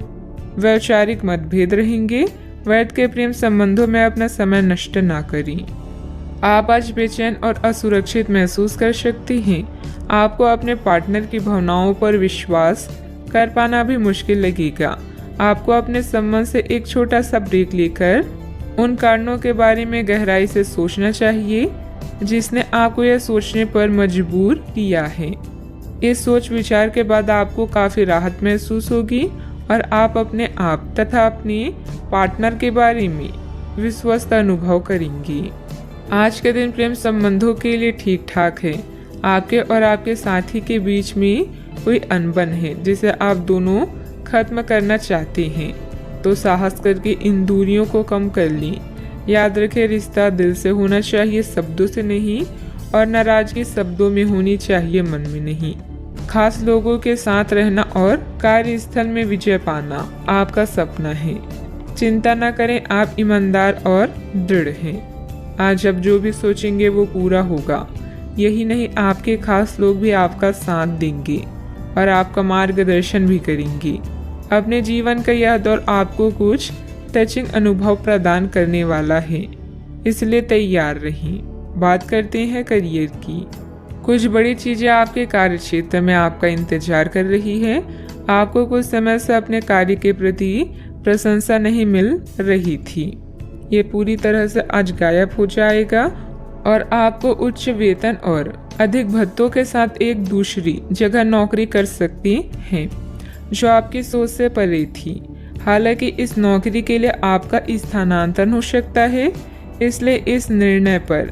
वैचारिक मतभेद रहेंगे। व्यर्थ के प्रेम संबंधों में अपना समय नष्ट ना करें। आप आज बेचैन और असुरक्षित महसूस कर सकते हैं। आपको अपने पार्टनर की भावनाओं पर विश्वास कर पाना भी मुश्किल लगेगा। आपको अपने संबंध से एक छोटा सा ब्रेक लेकर उन कारणों के बारे में गहराई से सोचना चाहिए जिसने आपको यह सोचने पर मजबूर किया है। इस सोच विचार के बाद आपको काफ़ी राहत महसूस होगी और आप अपने आप तथा अपने पार्टनर के बारे में विश्वस्त अनुभव करेंगे। आज के दिन प्रेम संबंधों के लिए ठीक ठाक है। आपके और आपके साथी के बीच में कोई अनबन है जिसे आप दोनों खत्म करना चाहते हैं, तो साहस करके इन दूरियों को कम कर लें। याद रखें, रिश्ता दिल से होना चाहिए, शब्दों से नहीं, और नाराजगी शब्दों में होनी चाहिए, मन में नहीं। खास लोगों के साथ रहना और कार्यस्थल में विजय पाना आपका सपना है। चिंता न करें, आप ईमानदार और दृढ़ हैं। आज आप जो भी सोचेंगे वो पूरा होगा। यही नहीं, आपके खास लोग भी आपका साथ देंगे और आपका मार्गदर्शन भी करेंगे। अपने जीवन का यह दौर आपको कुछ टचिंग अनुभव प्रदान करने वाला है, इसलिए तैयार रहें। बात करते हैं करियर की। कुछ बड़ी चीज़ें आपके कार्य क्षेत्र में आपका इंतजार कर रही है। आपको कुछ समय से अपने कार्य के प्रति प्रशंसा नहीं मिल रही थी, ये पूरी तरह से आज गायब हो जाएगा और आपको उच्च वेतन और अधिक भत्तों के साथ एक दूसरी जगह नौकरी कर सकती हैं जो आपकी सोच से परे थी। हालांकि इस नौकरी के लिए आपका स्थानांतरण हो सकता है, इसलिए इस निर्णय पर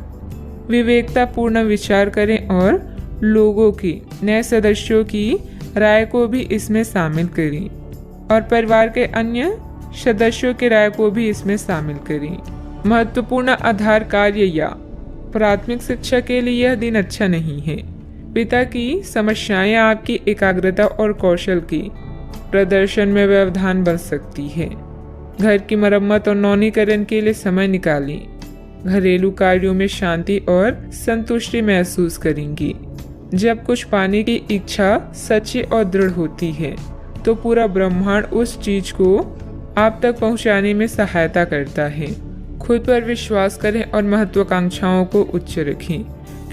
विवेकतापूर्ण विचार करें और लोगों की नए सदस्यों की राय को भी इसमें शामिल करें और परिवार के अन्य सदस्यों की राय को भी इसमें शामिल करें। महत्वपूर्ण आधार कार्य या प्राथमिक शिक्षा के लिए यह दिन अच्छा नहीं है। पिता की समस्याएं आपकी एकाग्रता और कौशल की प्रदर्शन में व्यवधान बन सकती है। घर की मरम्मत और नवीनीकरण के लिए समय निकालें। घरेलू कार्यों में शांति और संतुष्टि महसूस करेंगी। जब कुछ पाने की इच्छा सच्ची और दृढ़ होती है तो पूरा ब्रह्मांड उस चीज को आप तक पहुंचाने में सहायता करता है। खुद पर विश्वास करें और महत्वाकांक्षाओं को उच्च रखें,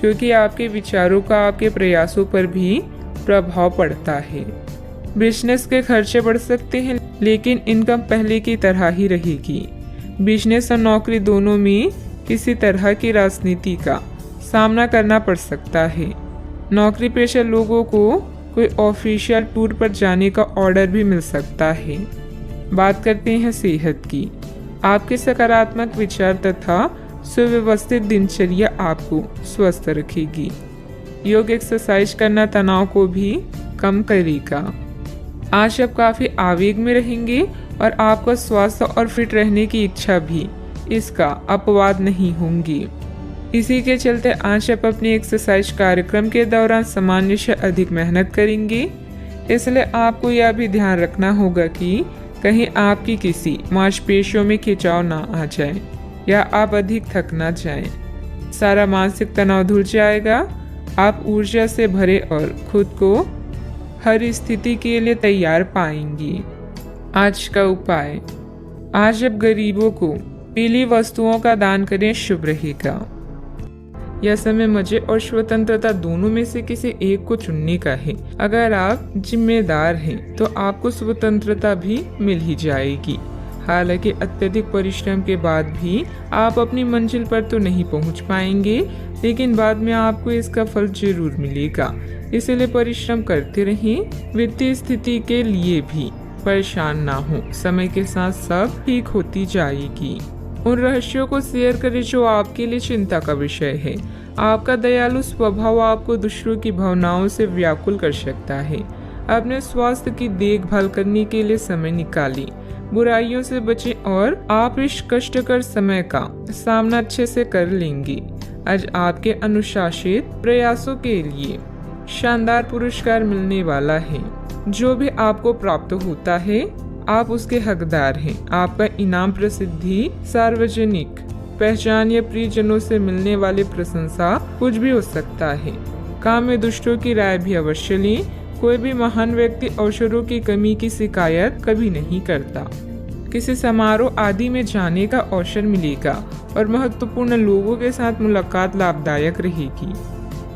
क्योंकि आपके विचारों का आपके प्रयासों पर भी प्रभाव पड़ता है। बिजनेस के खर्चे बढ़ सकते हैं, लेकिन इनकम पहले की तरह ही रहेगी। बिजनेस और नौकरी दोनों में किसी तरह की राजनीति का सामना करना पड़ सकता है। नौकरी पेशा लोगों को कोई ऑफिशियल टूर पर जाने का ऑर्डर भी मिल सकता है। बात करते हैं सेहत की। आपके सकारात्मक विचार तथा सुव्यवस्थित दिनचर्या आपको स्वस्थ रखेगी। योग एक्सरसाइज करना तनाव को भी कम करेगा। आज आप काफी आवेग में रहेंगे और आपका स्वास्थ्य और फिट रहने की इच्छा भी इसका अपवाद नहीं होंगी। इसी के चलते आज आप अपनी एक्सरसाइज कार्यक्रम के दौरान सामान्य से अधिक मेहनत करेंगे। इसलिए आपको यह भी ध्यान रखना होगा कि कहीं आपकी किसी मांसपेशियों में खिंचाव ना आ जाए या आप अधिक थक ना जाएं। सारा मानसिक तनाव धुल जाएगा। आप ऊर्जा से भरे और खुद को हर स्थिति के लिए तैयार पाएंगी। आज का उपाय, आज आप गरीबों को पीली वस्तुओं का दान करें, शुभ रहेगा। यह समय मजे और स्वतंत्रता दोनों में से किसी एक को चुनने का है। अगर आप जिम्मेदार हैं तो आपको स्वतंत्रता भी मिल ही जाएगी। हालांकि अत्यधिक परिश्रम के बाद भी आप अपनी मंजिल पर तो नहीं पहुंच पाएंगे, लेकिन बाद में आपको इसका फल जरूर मिलेगा। इसलिए परिश्रम करते रहें। वित्तीय स्थिति के लिए भी परेशान ना हो, समय के साथ सब ठीक होती जाएगी। उन रहस्यों को शेयर करें जो आपके लिए चिंता का विषय है। आपका दयालु स्वभाव आपको दूसरों की भावनाओं से व्याकुल कर सकता है। अपने स्वास्थ्य की देखभाल करने के लिए समय निकालें। बुराइयों से बचें और आप इस कष्टकर समय का सामना अच्छे से कर लेंगे। आज आपके अनुशासित प्रयासों के लिए शानदार पुरस्कार मिलने वाला है। जो भी आपको प्राप्त होता है आप उसके हकदार हैं। आपका इनाम प्रसिद्धि, सार्वजनिक पहचान या प्रियजनों से मिलने वाली प्रशंसा कुछ भी हो सकता है। काम में दुष्टों की राय भी अवश्य लें। कोई भी महान व्यक्ति अवसरों की कमी की शिकायत कभी नहीं करता। किसी समारोह आदि में जाने का अवसर मिलेगा और महत्वपूर्ण लोगों के साथ मुलाकात लाभदायक रहेगी।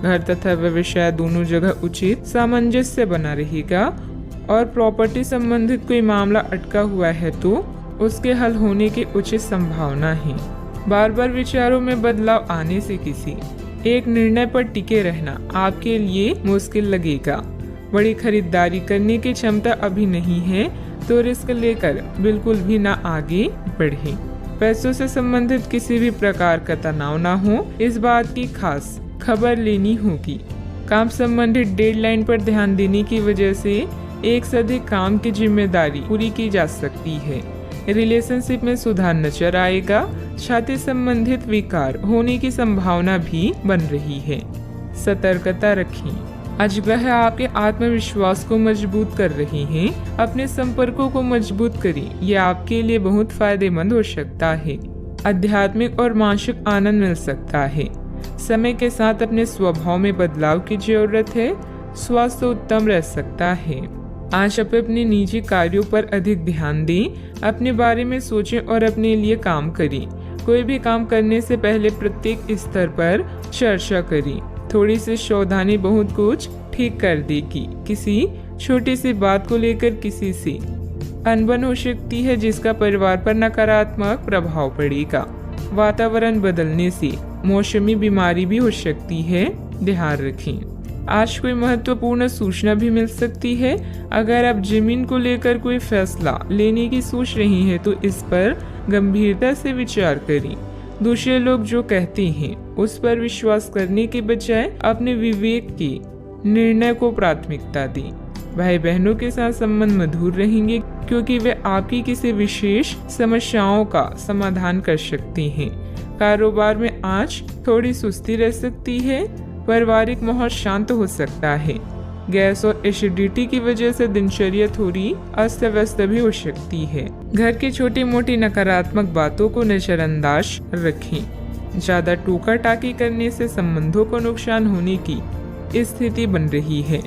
घर तथा व्यवसाय दोनों जगह उचित सामंजस्य बना रहेगा और प्रॉपर्टी संबंधित कोई मामला अटका हुआ है तो उसके हल होने की उचित संभावना है। बार बार विचारों में बदलाव आने से किसी एक निर्णय पर टिके रहना आपके लिए मुश्किल लगेगा। बड़ी खरीदारी करने की क्षमता अभी नहीं है तो रिस्क लेकर बिल्कुल भी ना आगे बढ़े। पैसों से संबंधित किसी भी प्रकार का तनाव ना हो, इस बात की खास खबर लेनी होगी। काम संबंधित डेडलाइन पर ध्यान देने की वजह से एक से अधिक काम की जिम्मेदारी पूरी की जा सकती है। रिलेशनशिप में सुधार नजर आएगा। छाती संबंधित विकार होने की संभावना भी बन रही है। सतर्कता रखें। आज ग्रह आपके आत्मविश्वास को मजबूत कर रहे हैं। अपने संपर्कों को मजबूत करें, यह आपके लिए बहुत फायदेमंद हो सकता है। आध्यात्मिक और मानसिक आनंद मिल सकता है। समय के साथ अपने स्वभाव में बदलाव की जरूरत है। स्वास्थ्य उत्तम रह सकता है। आज आप अपने निजी कार्यों पर अधिक ध्यान दें। अपने बारे में सोचें और अपने लिए काम करें। कोई भी काम करने से पहले प्रत्येक स्तर पर चर्चा करें। थोड़ी सी सावधानी बहुत कुछ ठीक कर देगी। किसी छोटी सी बात को लेकर किसी से अनबन हो सकती है जिसका परिवार पर नकारात्मक प्रभाव पड़ेगा। वातावरण बदलने से मौसमी बीमारी भी हो सकती है, ध्यान रखें। आज कोई महत्वपूर्ण सूचना भी मिल सकती है। अगर आप जमीन को लेकर कोई फैसला लेने की सोच रही हैं तो इस पर गंभीरता से विचार करें। दूसरे लोग जो कहते हैं उस पर विश्वास करने के बजाय अपने विवेक के निर्णय को प्राथमिकता दें। भाई बहनों के साथ संबंध मधुर रहेंगे क्योंकि वे आपकी किसी विशेष समस्याओं का समाधान कर सकते हैं। कारोबार में आज थोड़ी सुस्ती रह सकती है। पारिवारिक माहौल शांत हो सकता है। गैस और एसिडिटी की वजह से दिनचर्या थोड़ी अस्त व्यस्त भी हो सकती है। घर की छोटी मोटी नकारात्मक बातों को नजरअंदाज रखें। ज्यादा टोका टाकी करने से संबंधों को नुकसान होने की स्थिति बन रही है।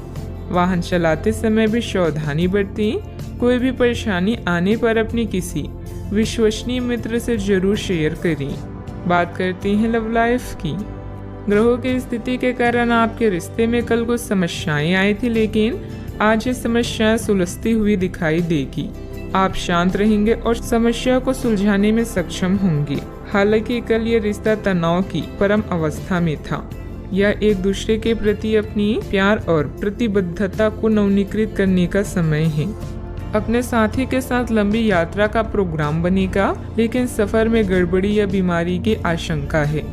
वाहन चलाते समय भी सावधानी बरतें। कोई भी परेशानी आने पर अपने किसी विश्वसनीय मित्र से जरूर शेयर करें। बात करते हैं लव लाइफ की। ग्रहों की स्थिति के कारण आपके रिश्ते में कल कुछ समस्याएं आई थी, लेकिन आज ये समस्याएं सुलझती हुई दिखाई देगी। आप शांत रहेंगे और समस्या को सुलझाने में सक्षम होंगे। हालांकि कल ये रिश्ता तनाव की परम अवस्था में था। यह एक दूसरे के प्रति अपनी प्यार और प्रतिबद्धता को नवीनीकृत करने का समय है। अपने साथी के साथ लंबी यात्रा का प्रोग्राम बनेगा, लेकिन सफर में गड़बड़ी या बीमारी की आशंका है,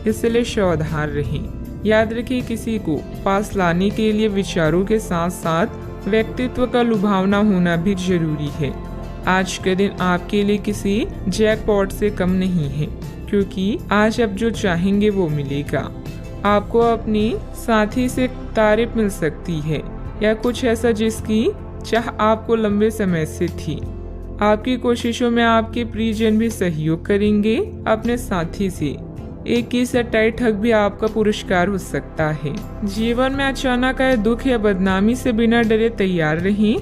इसलिए सावधान रहें। याद रखिए, किसी को पास लाने के लिए विचारों के साथ साथ व्यक्तित्व का लुभावना होना भी जरूरी है। आज का दिन आपके लिए किसी जैकपॉट से कम नहीं है, क्योंकि आज आप जो चाहेंगे वो मिलेगा। आपको अपनी साथी से तारीफ मिल सकती है या कुछ ऐसा जिसकी चाह आपको लंबे समय से थी। आपकी कोशिशों में आपके प्रियजन भी सहयोग करेंगे। अपने साथी से एक की सटाई ठग भी आपका पुरस्कार हो सकता है। जीवन में अचानक आए दुख या बदनामी से बिना डरे तैयार रहें।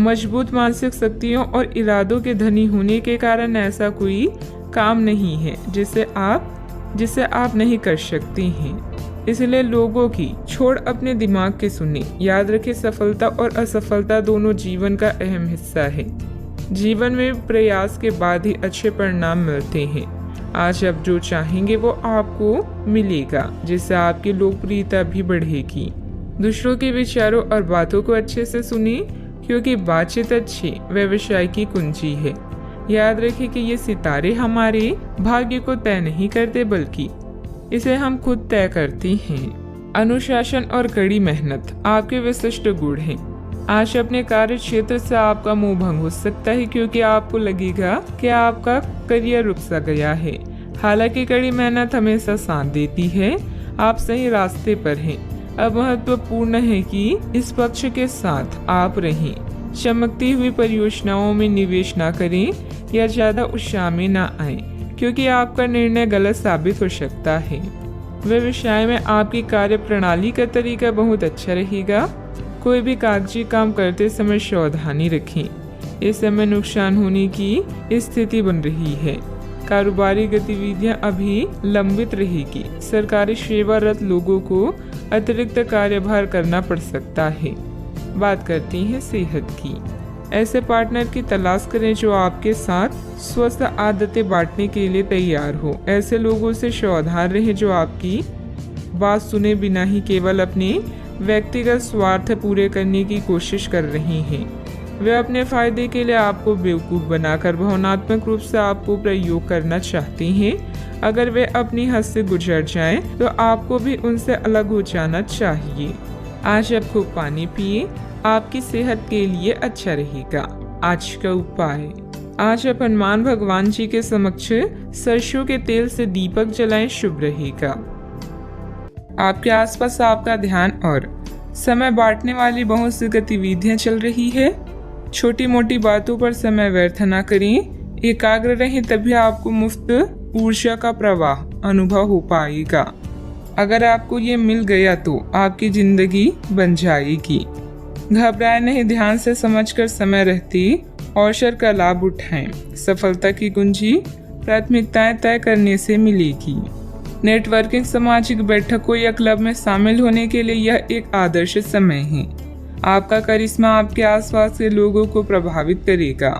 मजबूत मानसिक शक्तियों और इरादों के धनी होने के कारण ऐसा कोई काम नहीं है जिसे आप नहीं कर सकते हैं। इसलिए लोगों की छोड़ अपने दिमाग के सुने। याद रखें, सफलता और असफलता दोनों जीवन का अहम हिस्सा है। जीवन में प्रयास के बाद ही अच्छे परिणाम मिलते हैं। आज आप जो चाहेंगे वो आपको मिलेगा, जिससे आपकी लोकप्रियता भी बढ़ेगी। दूसरों के विचारों और बातों को अच्छे से सुने, क्योंकि बातचीत अच्छे व्यवसाय की कुंजी है। याद रखें कि ये सितारे हमारे भाग्य को तय नहीं करते, बल्कि इसे हम खुद तय करते हैं। अनुशासन और कड़ी मेहनत आपके विशिष्ट गुण हैं। आज अपने कार्य क्षेत्र से आपका मोह भंग हो सकता है, क्योंकि आपको लगेगा कि आपका करियर रुक सा गया है। हालांकि कड़ी मेहनत हमेशा साथ देती है। आप सही रास्ते पर हैं। अब महत्वपूर्ण है कि इस पक्ष के साथ आप रहें। चमकती हुई परियोजनाओं में निवेश न करें या ज्यादा उत्साह में न आए, क्योंकि आपका निर्णय गलत साबित हो सकता है। व्यवसाय में आपकी कार्य प्रणाली का तरीका बहुत अच्छा रहेगा। कोई भी कागजी काम करते समय सावधानी रखें। इस समय नुकसान होने की स्थिति बन रही है। कारोबारी गतिविधियां अभी लंबित रहेगी। सरकारी सेवारत लोगों को अतिरिक्त कार्यभार करना पड़ सकता है। बात करते हैं सेहत की। ऐसे पार्टनर की तलाश करें जो आपके साथ स्वस्थ आदतें बांटने के लिए तैयार हो। ऐसे लोगों से सावधान रहें जो आपकी बात सुने बिना ही केवल अपने व्यक्तिगत स्वार्थ पूरे करने की कोशिश कर रहे हैं। वे अपने फायदे के लिए आपको बेवकूफ बनाकर भावनात्मक रूप से आपको प्रयोग करना चाहते हैं। अगर वे अपनी हद से गुजर जाएं, तो आपको भी उनसे अलग हो जाना चाहिए। आज आप खूब पानी पिए, आपकी सेहत के लिए अच्छा रहेगा। आज का उपाय, आज आप हनुमान भगवान जी के समक्ष सरसों के तेल से दीपक जलाएं, शुभ रहेगा। आपके आसपास आपका ध्यान और समय बांटने वाली बहुत सी गतिविधियां चल रही है। छोटी मोटी बातों पर समय व्यर्थ न करें। एकाग्र रहें, तभी आपको मुफ्त ऊर्जा का प्रवाह अनुभव हो पाएगा। अगर आपको ये मिल गया तो आपकी जिंदगी बन जाएगी। घबराए नहीं, ध्यान से समझकर समय रहते अवसर का लाभ उठाएं। सफलता की कुंजी प्राथमिकताएं तय करने से मिलेगी। नेटवर्किंग, सामाजिक बैठकों या क्लब में शामिल होने के लिए यह एक आदर्श समय है। आपका करिश्मा आपके आसपास के लोगों को प्रभावित करेगा।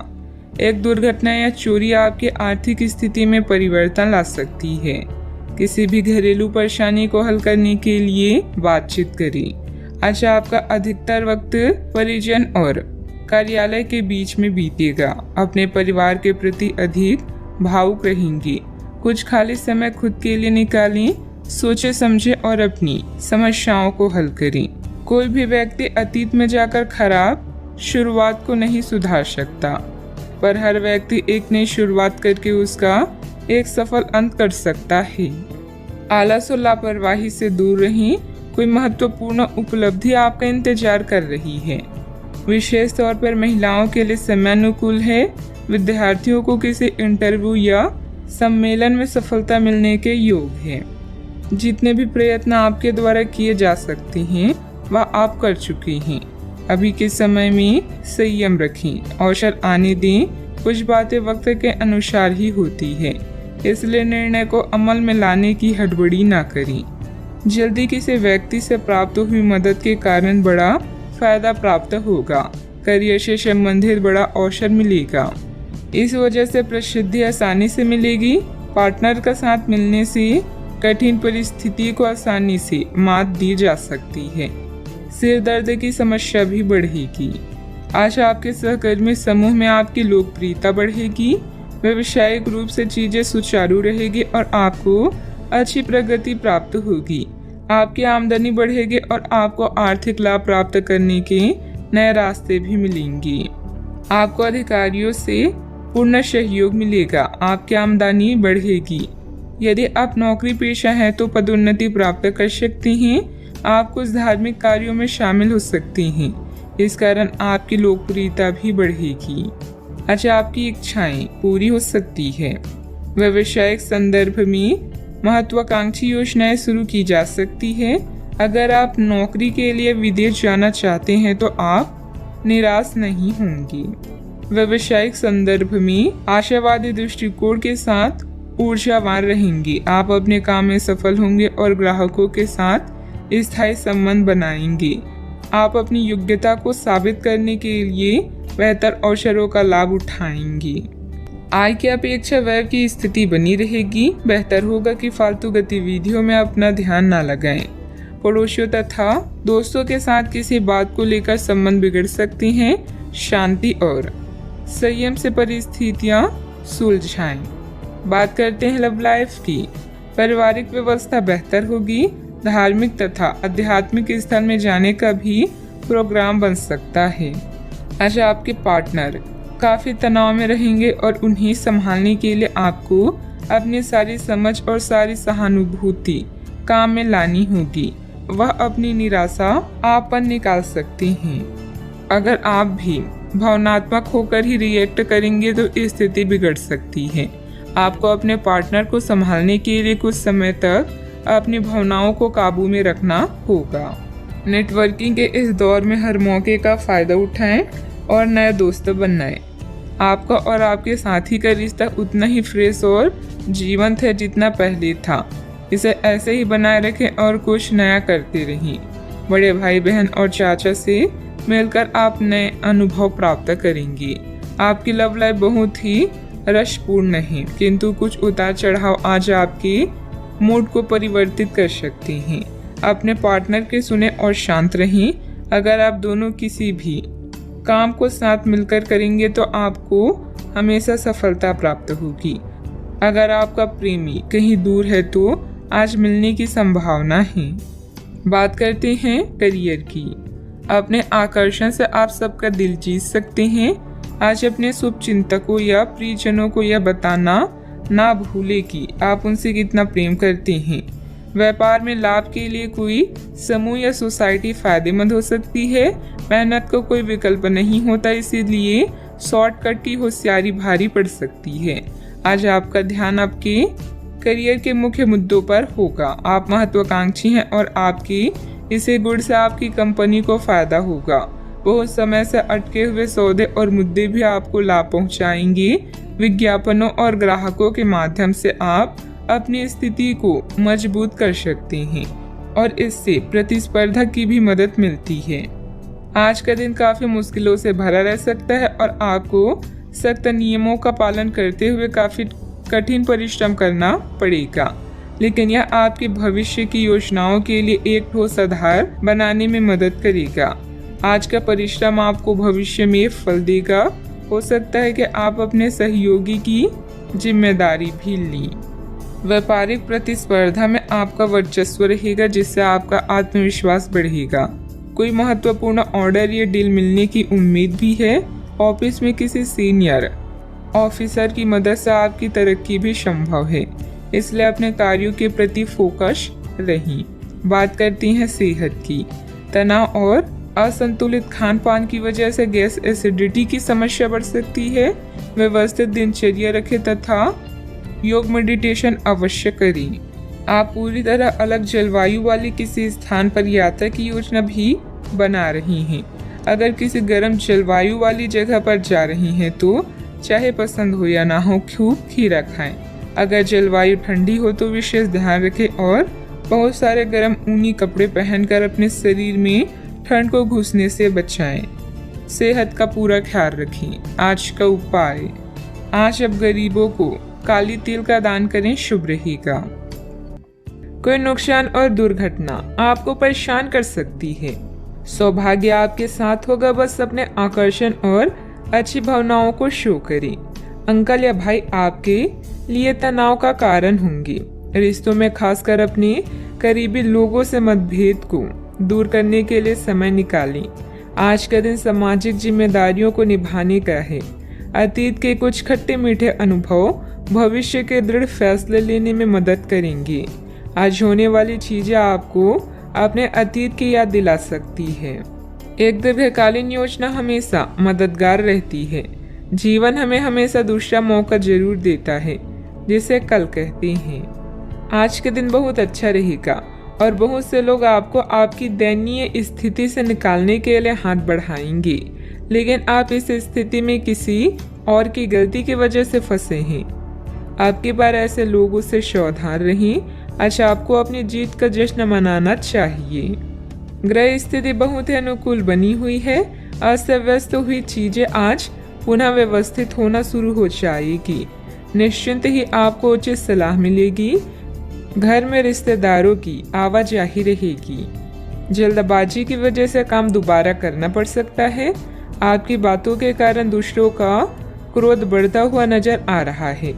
एक दुर्घटना या चोरी आपकी आर्थिक स्थिति में परिवर्तन ला सकती है। किसी भी घरेलू परेशानी को हल करने के लिए बातचीत करें। आज आपका अधिकतर वक्त परिजन और कार्यालय के बीच में बीतेगा। अपने परिवार के प्रति अधिक भावुक रहेंगे। कुछ खाली समय खुद के लिए निकालें। सोचे समझे और अपनी समस्याओं को हल करें। कोई भी व्यक्ति अतीत में जाकर खराब शुरुआत को नहीं सुधार सकता, पर हर व्यक्ति एक नई शुरुआत करके उसका एक सफल अंत कर सकता है। आलस और लापरवाही से दूर रहें। कोई महत्वपूर्ण उपलब्धि आपका इंतजार कर रही है। विशेष तौर पर महिलाओं के लिए समय अनुकूल है। विद्यार्थियों को किसी इंटरव्यू या सम्मेलन में सफलता मिलने के योग हैं। जितने भी प्रयत्न आपके द्वारा किए जा सकते हैं वह आप कर चुके हैं। अभी के समय में संयम रखें, अवसर आने दें। कुछ बातें वक्त के अनुसार ही होती है, इसलिए निर्णय को अमल में लाने की हड़बड़ी ना करें। जल्दी किसी व्यक्ति से प्राप्त हुई मदद के कारण बड़ा फायदा प्राप्त होगा। करियर से संबंधित बड़ा अवसर मिलेगा, इस वजह से प्रसिद्धि आसानी से मिलेगी। पार्टनर का साथ मिलने से कठिन परिस्थिति को आसानी से मात दी जा सकती है। सिर दर्द की समस्या भी बढ़ेगी। आज आपके सहकर्मी समूह में आपकी लोकप्रियता बढ़ेगी। व्यावसायिक रूप से चीजें सुचारू रहेगी और आपको अच्छी प्रगति प्राप्त होगी। आपकी आमदनी बढ़ेगी और आपको आर्थिक लाभ प्राप्त करने के नए रास्ते भी मिलेंगे। आपको अधिकारियों से पूर्ण सहयोग मिलेगा। आपकी आमदनी बढ़ेगी। यदि आप नौकरी पेशा हैं तो पदोन्नति प्राप्त कर सकते हैं। आप कुछ धार्मिक कार्यों में शामिल हो सकते हैं, इस कारण आपकी लोकप्रियता भी बढ़ेगी। अच्छा, आपकी इच्छाएं पूरी हो सकती है। व्यावसायिक संदर्भ में महत्वाकांक्षी योजनाएं शुरू की जा सकती है। अगर आप नौकरी के लिए विदेश जाना चाहते हैं तो आप निराश नहीं होंगे। व्यावसायिक संदर्भ में आशावादी दृष्टिकोण के साथ ऊर्जावान रहेंगे। आप अपने काम में सफल होंगे और ग्राहकों के साथ स्थायी संबंध बनाएंगे। आप अपनी योग्यता को साबित करने के लिए बेहतर अवसरों का लाभ उठाएंगे। आय की अपेक्षा व्यय की स्थिति बनी रहेगी। बेहतर होगा कि फालतू गतिविधियों में अपना ध्यान न लगाएं। पड़ोसियों तथा दोस्तों के साथ किसी बात को लेकर संबंध बिगड़ सकते हैं। शांति और संयम से परिस्थितियां सुलझाएं। बात करते हैं लव लाइफ की। पारिवारिक व्यवस्था बेहतर होगी। धार्मिक तथा आध्यात्मिक स्थल में जाने का भी प्रोग्राम बन सकता है। आज आपके पार्टनर काफी तनाव में रहेंगे और उन्हें संभालने के लिए आपको अपनी सारी समझ और सारी सहानुभूति काम में लानी होगी। वह अपनी निराशा आप पर निकाल सकते हैं। अगर आप भी भावनात्मक होकर ही रिएक्ट करेंगे तो स्थिति बिगड़ सकती है। आपको अपने पार्टनर को संभालने के लिए कुछ समय तक अपनी भावनाओं को काबू में रखना होगा। नेटवर्किंग के इस दौर में हर मौके का फायदा उठाएं और नए दोस्त बनाएं। आपका और आपके साथी का रिश्ता उतना ही फ्रेश और जीवंत है जितना पहले था। इसे ऐसे ही बनाए रखें और कुछ नया करते रहें। बड़े भाई बहन और चाचा से मिलकर आप नए अनुभव प्राप्त करेंगे। आपकी लव लाइफ बहुत ही रसपूर्ण है, किंतु कुछ उतार चढ़ाव आज आपके मूड को परिवर्तित कर सकते हैं। अपने पार्टनर के सुने और शांत रहें। अगर आप दोनों किसी भी काम को साथ मिलकर करेंगे तो आपको हमेशा सफलता प्राप्त होगी। अगर आपका प्रेमी कहीं दूर है तो आज मिलने की संभावना है। बात करते हैं करियर की। अपने आकर्षण से आप सबका दिल जीत सकते हैं। आज अपने शुभ चिंतकों या प्रियजनों को यह बताना ना भूले कि आप उनसे कितना प्रेम करते हैं। व्यापार में लाभ के लिए कोई समूह या सोसाइटी फायदेमंद हो सकती है। मेहनत को कोई विकल्प नहीं होता, इसीलिए शॉर्टकट की होशियारी भारी पड़ सकती है। आज आपका ध्यान आपके करियर के मुख्य मुद्दों पर होगा। आप महत्वाकांक्षी हैं और आपकी इसी गुण से आपकी कंपनी को फायदा होगा। बहुत समय से अटके हुए सौदे और मुद्दे भी आपको लाभ पहुंचाएंगे। विज्ञापनों और ग्राहकों के माध्यम से आप अपनी स्थिति को मजबूत कर सकते हैं और इससे प्रतिस्पर्धा की भी मदद मिलती है। आज का दिन काफी मुश्किलों से भरा रह सकता है और आपको सख्त नियमों का पालन करते हुए काफी कठिन परिश्रम करना पड़ेगा, लेकिन यह आपके भविष्य की योजनाओं के लिए एक ठोस आधार बनाने में मदद करेगा। आज का परिश्रम आपको भविष्य में फल देगा। हो सकता है कि आप अपने सहयोगी की जिम्मेदारी भी लें। व्यापारिक प्रतिस्पर्धा में आपका वर्चस्व रहेगा, जिससे आपका आत्मविश्वास बढ़ेगा। कोई महत्वपूर्ण ऑर्डर या डील मिलने की उम्मीद भी है। ऑफिस में किसी सीनियर ऑफिसर की मदद से आपकी तरक्की भी संभव है, इसलिए अपने कार्यों के प्रति फोकस रहें। बात करते हैं सेहत की। तनाव और असंतुलित खान पान की वजह से गैस एसिडिटी की समस्या बढ़ सकती है। व्यवस्थित दिनचर्या रखें तथा योग मेडिटेशन अवश्य करें। आप पूरी तरह अलग जलवायु वाली किसी स्थान पर यात्रा की योजना भी बना रही हैं। अगर किसी गर्म जलवायु वाली जगह पर जा रही हैं तो चाहे पसंद हो या ना हो खूब खीरा खाएं। अगर जलवायु ठंडी हो तो विशेष ध्यान रखें और बहुत सारे गर्म ऊनी कपड़े पहनकर अपने शरीर में ठंड को घुसने से बचाएं। सेहत का पूरा ख्याल रखें। आज का उपाय, आज अब गरीबों को काली तिल का दान करें, शुभ रहेगा। कोई नुकसान और दुर्घटना आपको परेशान कर सकती है। सौभाग्य आपके साथ होगा, बस अपने आकर्षण और अच्छी भावनाओं को शो करें। अंकल या भाई आपके लिए तनाव का कारण होंगे। रिश्तों में खासकर अपने करीबी लोगों से मतभेद को दूर करने के लिए समय निकालें। आज का दिन सामाजिक जिम्मेदारियों को निभाने का है। अतीत के कुछ खट्टे मीठे अनुभव भविष्य के दृढ़ फैसले लेने में मदद करेंगे। आज होने वाली चीजें आपको अपने अतीत की याद दिला सकती है। एक दीर्घकालीन योजना हमेशा मददगार रहती है। जीवन हमें हमेशा दूसरा मौका जरूर देता है, जिसे कल कहते हैं। आज के दिन बहुत अच्छा रहेगा और बहुत से लोग आपको आपकी दयनीय स्थिति से निकालने के लिए हाथ बढ़ाएंगे, लेकिन आप इस स्थिति में किसी और की गलती की वजह से फंसे हैं। आपके बार ऐसे लोगों से सावधान रहें। आज आपको अपनी जीत का जश्न मनाना चाहिए। ग्रह स्थिति बहुत ही अनुकूल बनी हुई है। अस्त व्यस्त हुई चीजें आज पुनः व्यवस्थित होना शुरू हो जाएगी। निश्चिंत ही आपको उचित सलाह मिलेगी। घर में रिश्तेदारों की आवाजाही रहेगी। जल्दबाजी की वजह से काम दोबारा करना पड़ सकता है। आपकी बातों के कारण दूसरों का क्रोध बढ़ता हुआ नजर आ रहा है,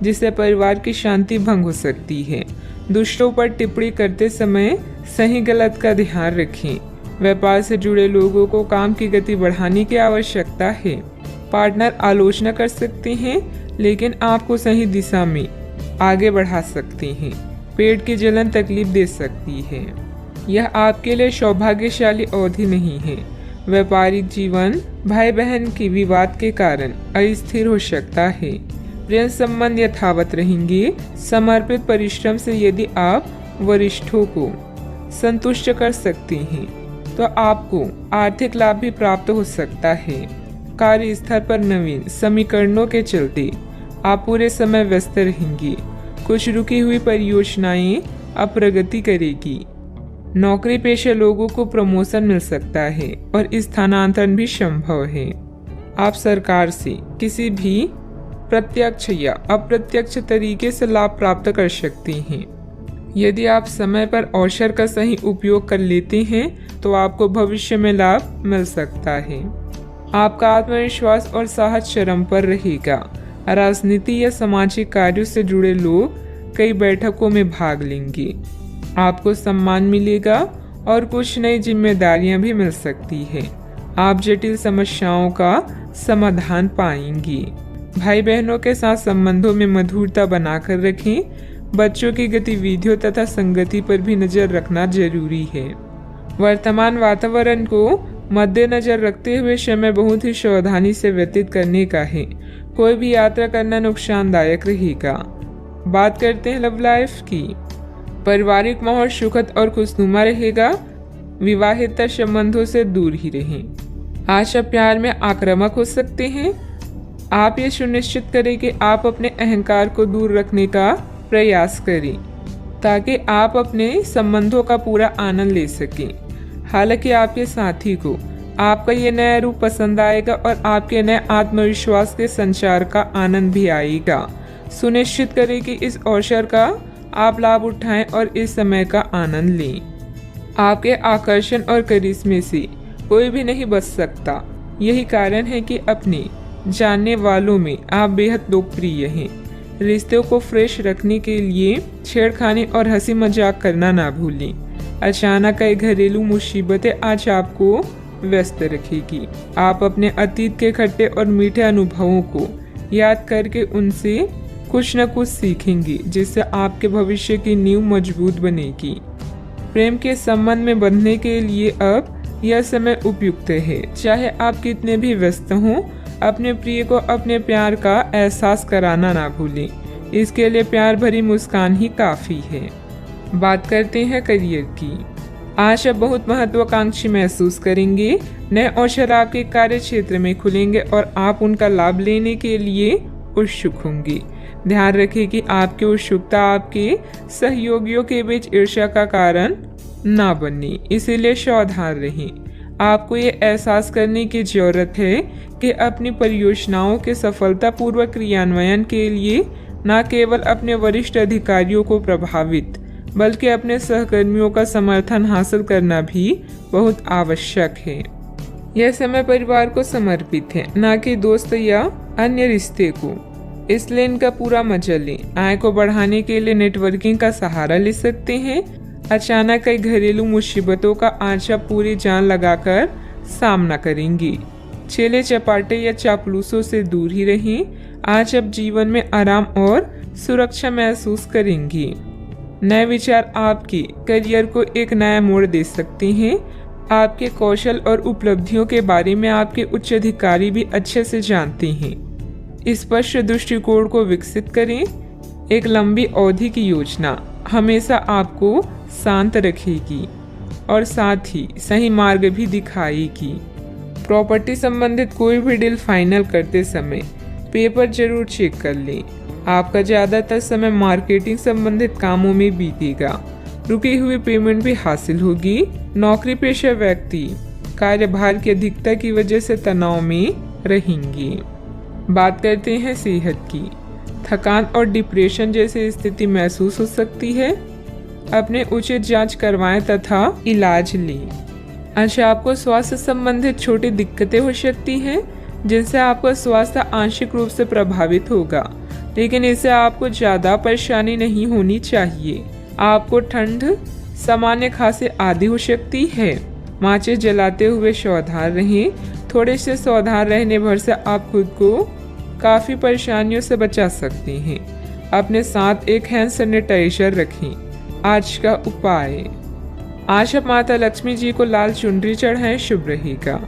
जिससे परिवार की शांति भंग हो सकती है। दूसरों पर टिप्पणी करते समय सही गलत का ध्यान रखें। व्यापार से जुड़े लोगों को काम की गति बढ़ाने की आवश्यकता है। पार्टनर आलोचना कर सकते हैं, लेकिन आपको सही दिशा में आगे बढ़ा सकते हैं। पेट की जलन तकलीफ दे सकती है। यह आपके लिए सौभाग्यशाली अवधि नहीं है। व्यापारिक जीवन भाई बहन के विवाद के कारण अस्थिर हो सकता है। प्रेम संबंध यथावत रहेंगे। समर्पित परिश्रम से यदि आप वरिष्ठों को संतुष्ट कर सकते हैं तो आपको आर्थिक लाभ भी प्राप्त हो सकता है। कार्यस्थल पर नवीन समीकरणों के चलते आप पूरे समय व्यस्त रहेंगे। कुछ रुकी हुई परियोजनाएं अब प्रगति करेगी। नौकरी पेशे लोगों को प्रमोशन मिल सकता है और स्थानांतरण भी संभव है। आप सरकार से किसी भी प्रत्यक्ष या अप्रत्यक्ष तरीके से लाभ प्राप्त कर सकते हैं। यदि आप समय पर अवसर का सही उपयोग कर लेते हैं तो आपको भविष्य में लाभ मिल सकता है। आपका आत्मविश्वास और साहस चरम पर रहेगा। राजनीति या सामाजिक कार्यों से जुड़े लोग कई बैठकों में भाग लेंगे। आपको सम्मान मिलेगा और कुछ नई जिम्मेदारियां भी मिल सकती है। आप जटिल समस्याओं का समाधान पाएंगे। भाई बहनों के साथ संबंधों में मधुरता बनाकर रखें। बच्चों की गतिविधियों तथा संगति पर भी नजर रखना जरूरी है। वर्तमान वातावरण को मद्देनजर रखते हुए समय बहुत ही सावधानी से व्यतीत करने का है। कोई भी यात्रा करना नुकसानदायक रहेगा। बात करते हैं लव लाइफ की। पारिवारिक माहौल सुखद और खुशनुमा रहेगा। विवाहित संबंधों से दूर ही रहें। आज आप प्यार में आक्रामक हो सकते हैं। आप ये सुनिश्चित करें कि आप अपने अहंकार को दूर रखने का प्रयास करें ताकि आप अपने संबंधों का पूरा आनंद ले सकें। हालांकि आपके साथी को आपका ये नया रूप पसंद आएगा और आपके नए आत्मविश्वास के संचार का आनंद भी आएगा। सुनिश्चित करें कि इस अवसर का आप लाभ उठाएं और इस समय का आनंद लें। आपके आकर्षण और करिश्मे से कोई भी नहीं बच सकता। यही कारण है कि अपने जानने वालों में आप बेहद लोकप्रिय हैं। रिश्तों को फ्रेश रखने के लिए छेड़खानी और हंसी मजाक करना ना भूलें। अचानक कई घरेलू मुसीबतें आज आपको व्यस्त रखेगी। आप अपने अतीत के खट्टे और मीठे अनुभवों को याद करके उनसे कुछ न कुछ सीखेंगे, जिससे आपके भविष्य की नींव मजबूत बनेगी। प्रेम के संबंध में बंधने के लिए अब यह समय उपयुक्त है। चाहे आप कितने भी व्यस्त हों, अपने प्रिय को अपने प्यार का एहसास कराना ना भूलें। इसके लिए प्यार भरी मुस्कान ही काफ़ी है। बात करते हैं करियर की। आज आप बहुत महत्वाकांक्षी महसूस करेंगे। नए अवसर आपके कार्य क्षेत्र में खुलेंगे और आप उनका लाभ लेने के लिए उत्सुक होंगे। ध्यान रखें कि आपकी उत्सुकता आपके सहयोगियों के बीच ईर्ष्या का कारण ना बने, इसीलिए सावधान रहें। आपको ये एहसास करने की जरूरत है कि अपनी परियोजनाओं के सफलतापूर्वक क्रियान्वयन के लिए न केवल अपने वरिष्ठ अधिकारियों को प्रभावित बल्कि अपने सहकर्मियों का समर्थन हासिल करना भी बहुत आवश्यक है। यह समय परिवार को समर्पित है, न कि दोस्त या अन्य रिश्ते को, इसलिए इनका पूरा मजा लें। आय को बढ़ाने के लिए नेटवर्किंग का सहारा ले सकते हैं। अचानक कई घरेलू मुसीबतों का आज आप पूरी जान लगाकर सामना करेंगे। चेले चपाटे या चापलूसों से दूर ही रहें। आज आप जीवन में आराम और सुरक्षा महसूस करेंगे। नए विचार आपके करियर को एक नया मोड़ दे सकते हैं। आपके कौशल और उपलब्धियों के बारे में आपके उच्च अधिकारी भी अच्छे से जानते हैं। स्पष्ट दृष्टिकोण को विकसित करें। एक लंबी अवधि की योजना हमेशा आपको शांत रखेगी और साथ ही सही मार्ग भी दिखाएगी। प्रॉपर्टी संबंधित कोई भी डील फाइनल करते समय पेपर जरूर चेक कर लें। आपका ज़्यादातर समय मार्केटिंग संबंधित कामों में बीतेगा। रुकी हुई पेमेंट भी हासिल होगी। नौकरी पेशा व्यक्ति कार्यभार की अधिकता की वजह से तनाव में रहेंगे। बात करते हैं सेहत की। थकान और डिप्रेशन जैसी स्थिति महसूस हो सकती है। अपने उचित जांच करवाएं तथा इलाज लें। अच्छा, आपको स्वास्थ्य संबंधित छोटी दिक्कतें हो सकती हैं जिनसे आपका स्वास्थ्य आंशिक रूप से प्रभावित होगा, लेकिन इससे आपको ज़्यादा परेशानी नहीं होनी चाहिए। आपको ठंड, सामान्य खांसी आदि हो सकती है। माचिस जलाते हुए सावधान रहें। थोड़े से सावधान रहने भर से आप खुद को काफ़ी परेशानियों से बचा सकते हैं। अपने साथ एक हैंड सैनिटाइजर रखें। आज का उपाय, आज आप माता लक्ष्मी जी को लाल चुनरी चढ़ाएं, शुभ रहेगा।